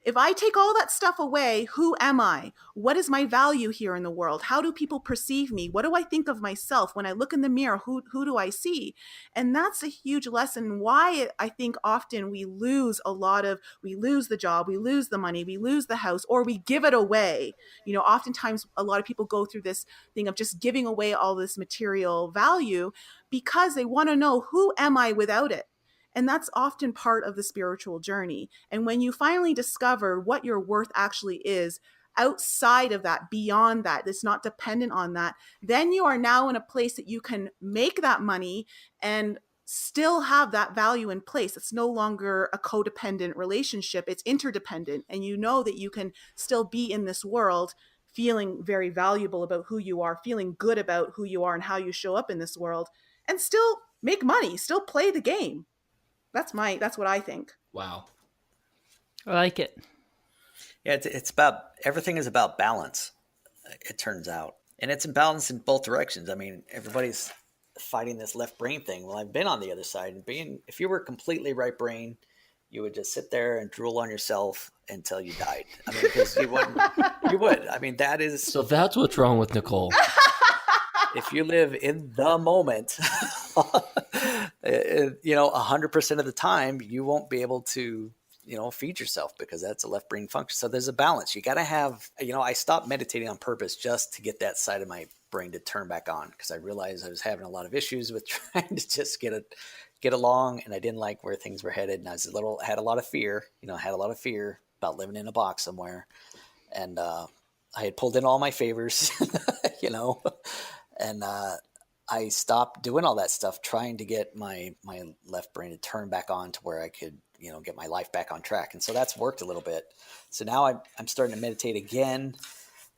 if I take all that stuff away, who am I? What is my value here in the world? How do people perceive me? What do I think of myself? When I look in the mirror, who do I see? And that's a huge lesson why I think often we lose the job, we lose the money, we lose the house, or we give it away. Oftentimes a lot of people go through this thing of just giving away all this material value because they want to know, who am I without it? And that's often part of the spiritual journey. And when you finally discover what your worth actually is outside of that, beyond that, it's not dependent on that, then you are now in a place that you can make that money and still have that value in place. It's no longer a codependent relationship. It's interdependent. And you know that you can still be in this world feeling very valuable about who you are, feeling good about who you are and how you show up in this world, and still make money, still play the game. That's what I think. Wow. I like it. Yeah, it's about, everything is about balance, it turns out. And it's in balance in both directions. I mean, everybody's fighting this left brain thing. Well, I've been on the other side, and if you were completely right brain, you would just sit there and drool on yourself until you died. I mean, because you would. I mean, that is. So that's what's wrong with Nicole. If you live in the moment, 100% of the time, you won't be able to, feed yourself, because that's a left brain function. So there's a balance. You got to have, I stopped meditating on purpose just to get that side of my brain to turn back on, because I realized I was having a lot of issues with trying to just get along, and I didn't like where things were headed. And I had a lot of fear, about living in a box somewhere. And I had pulled in all my favors, and I stopped doing all that stuff, trying to get my left brain to turn back on to where I could, get my life back on track. And so that's worked a little bit. So now I'm starting to meditate again,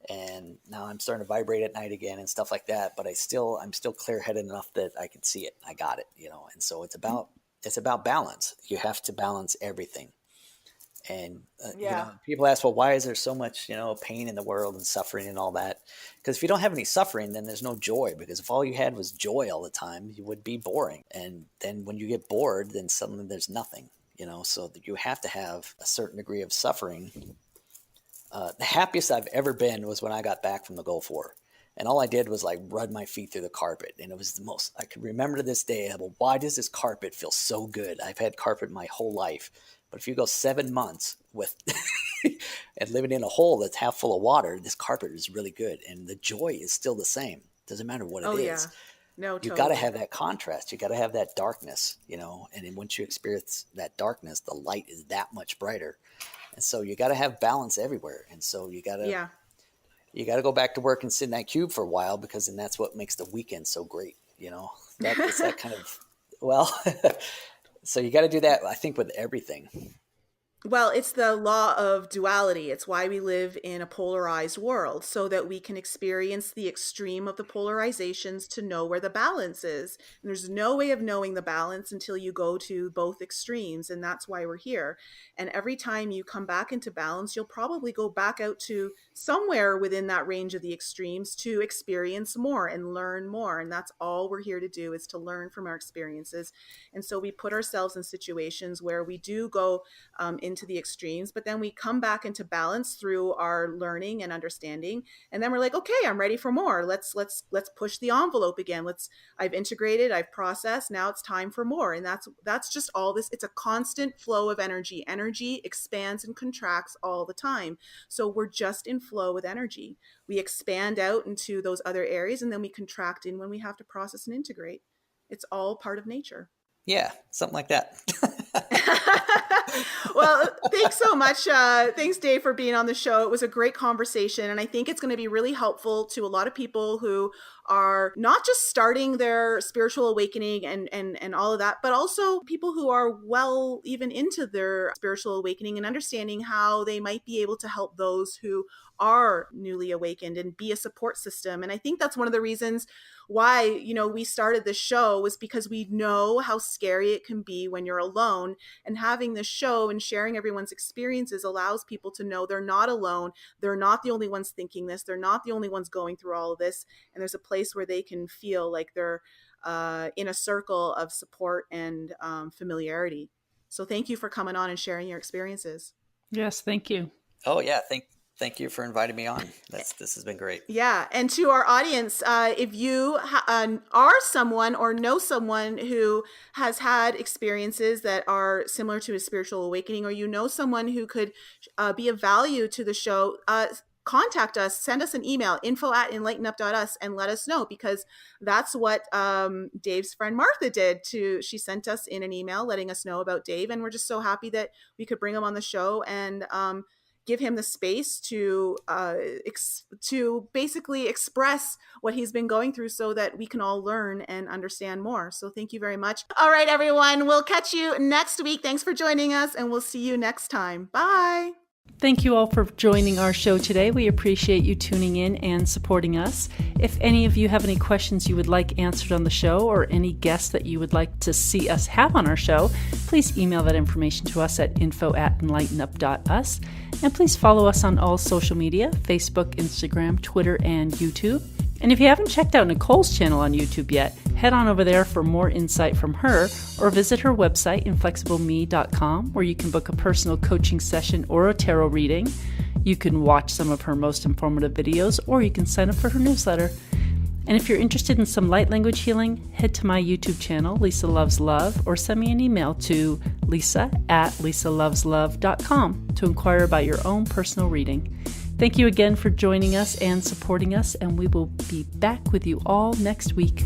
and now I'm starting to vibrate at night again and stuff like that. But I'm still clear-headed enough that I can see it. I got it, And so it's about balance. You have to balance everything. And, Yeah. people ask, well, why is there so much, pain in the world and suffering and all that? Because if you don't have any suffering, then there's no joy. Because if all you had was joy all the time, you would be boring. And then when you get bored, then suddenly there's nothing, so that you have to have a certain degree of suffering. The happiest I've ever been was when I got back from the Gulf War. And all I did was like run my feet through the carpet. And it was the most, I could remember to this day, well, why does this carpet feel so good? I've had carpet my whole life. But if you go 7 months with and living in a hole that's half full of water, this carpet is really good. And the joy is still the same. Doesn't matter what it is. Yeah. No, totally. You got to have that contrast. You got to have that darkness, and then once you experience that darkness, the light is that much brighter. And so you got to have balance everywhere. And so you got to go back to work and sit in that cube for a while, because then that's what makes the weekend so great. It's that kind of, so you got to do that, I think, with everything. Well, it's the law of duality. It's why we live in a polarized world, so that we can experience the extreme of the polarizations to know where the balance is. And there's no way of knowing the balance until you go to both extremes. And that's why we're here. And every time you come back into balance, you'll probably go back out to somewhere within that range of the extremes to experience more and learn more. And that's all we're here to do, is to learn from our experiences. And so we put ourselves in situations where we do go into the extremes, but then we come back into balance through our learning and understanding. And then we're like, okay, I'm ready for more. Let's push the envelope again. I've integrated, I've processed. Now it's time for more. And that's just all this. It's a constant flow of energy. Energy expands and contracts all the time. So we're just in flow with energy. We expand out into those other areas, and then we contract in when we have to process and integrate. It's all part of nature. Yeah, something like that. Well, thanks so much. Thanks, Dave, for being on the show. It was a great conversation. And I think it's going to be really helpful to a lot of people who are not just starting their spiritual awakening and all of that, but also people who are well even into their spiritual awakening and understanding how they might be able to help those who are newly awakened and be a support system. And I think that's one of the reasons why, we started this show, was because we know how scary it can be when you're alone. And having this show and sharing everyone's experiences allows people to know they're not alone. They're not the only ones thinking this. They're not the only ones going through all of this. And there's a place where they can feel like they're in a circle of support and familiarity. So thank you for coming on and sharing your experiences. Yes, thank you. Oh, yeah. Thank you for inviting me on. This has been great. Yeah. And to our audience, if you are someone or know someone who has had experiences that are similar to a spiritual awakening, or you know someone who could be of value to the show, contact us, send us an email, info@enlightenup.us, and let us know, because that's what Dave's friend Martha did. She sent us in an email letting us know about Dave. And we're just so happy that we could bring him on the show and give him the space to basically express what he's been going through, so that we can all learn and understand more. So thank you very much. All right, everyone. We'll catch you next week. Thanks for joining us, and we'll see you next time. Bye. Thank you all for joining our show today. We appreciate you tuning in and supporting us. If any of you have any questions you would like answered on the show, or any guests that you would like to see us have on our show, please email that information to us at info@enlightenup.us. And please follow us on all social media, Facebook, Instagram, Twitter, and YouTube. And if you haven't checked out Nicole's channel on YouTube yet, head on over there for more insight from her, or visit her website, inflexibleme.com, where you can book a personal coaching session or a tarot reading. You can watch some of her most informative videos, or you can sign up for her newsletter. And if you're interested in some light language healing, head to my YouTube channel, Lisa Loves Love, or send me an email to lisa@lisaloveslove.com to inquire about your own personal reading. Thank you again for joining us and supporting us, and we will be back with you all next week.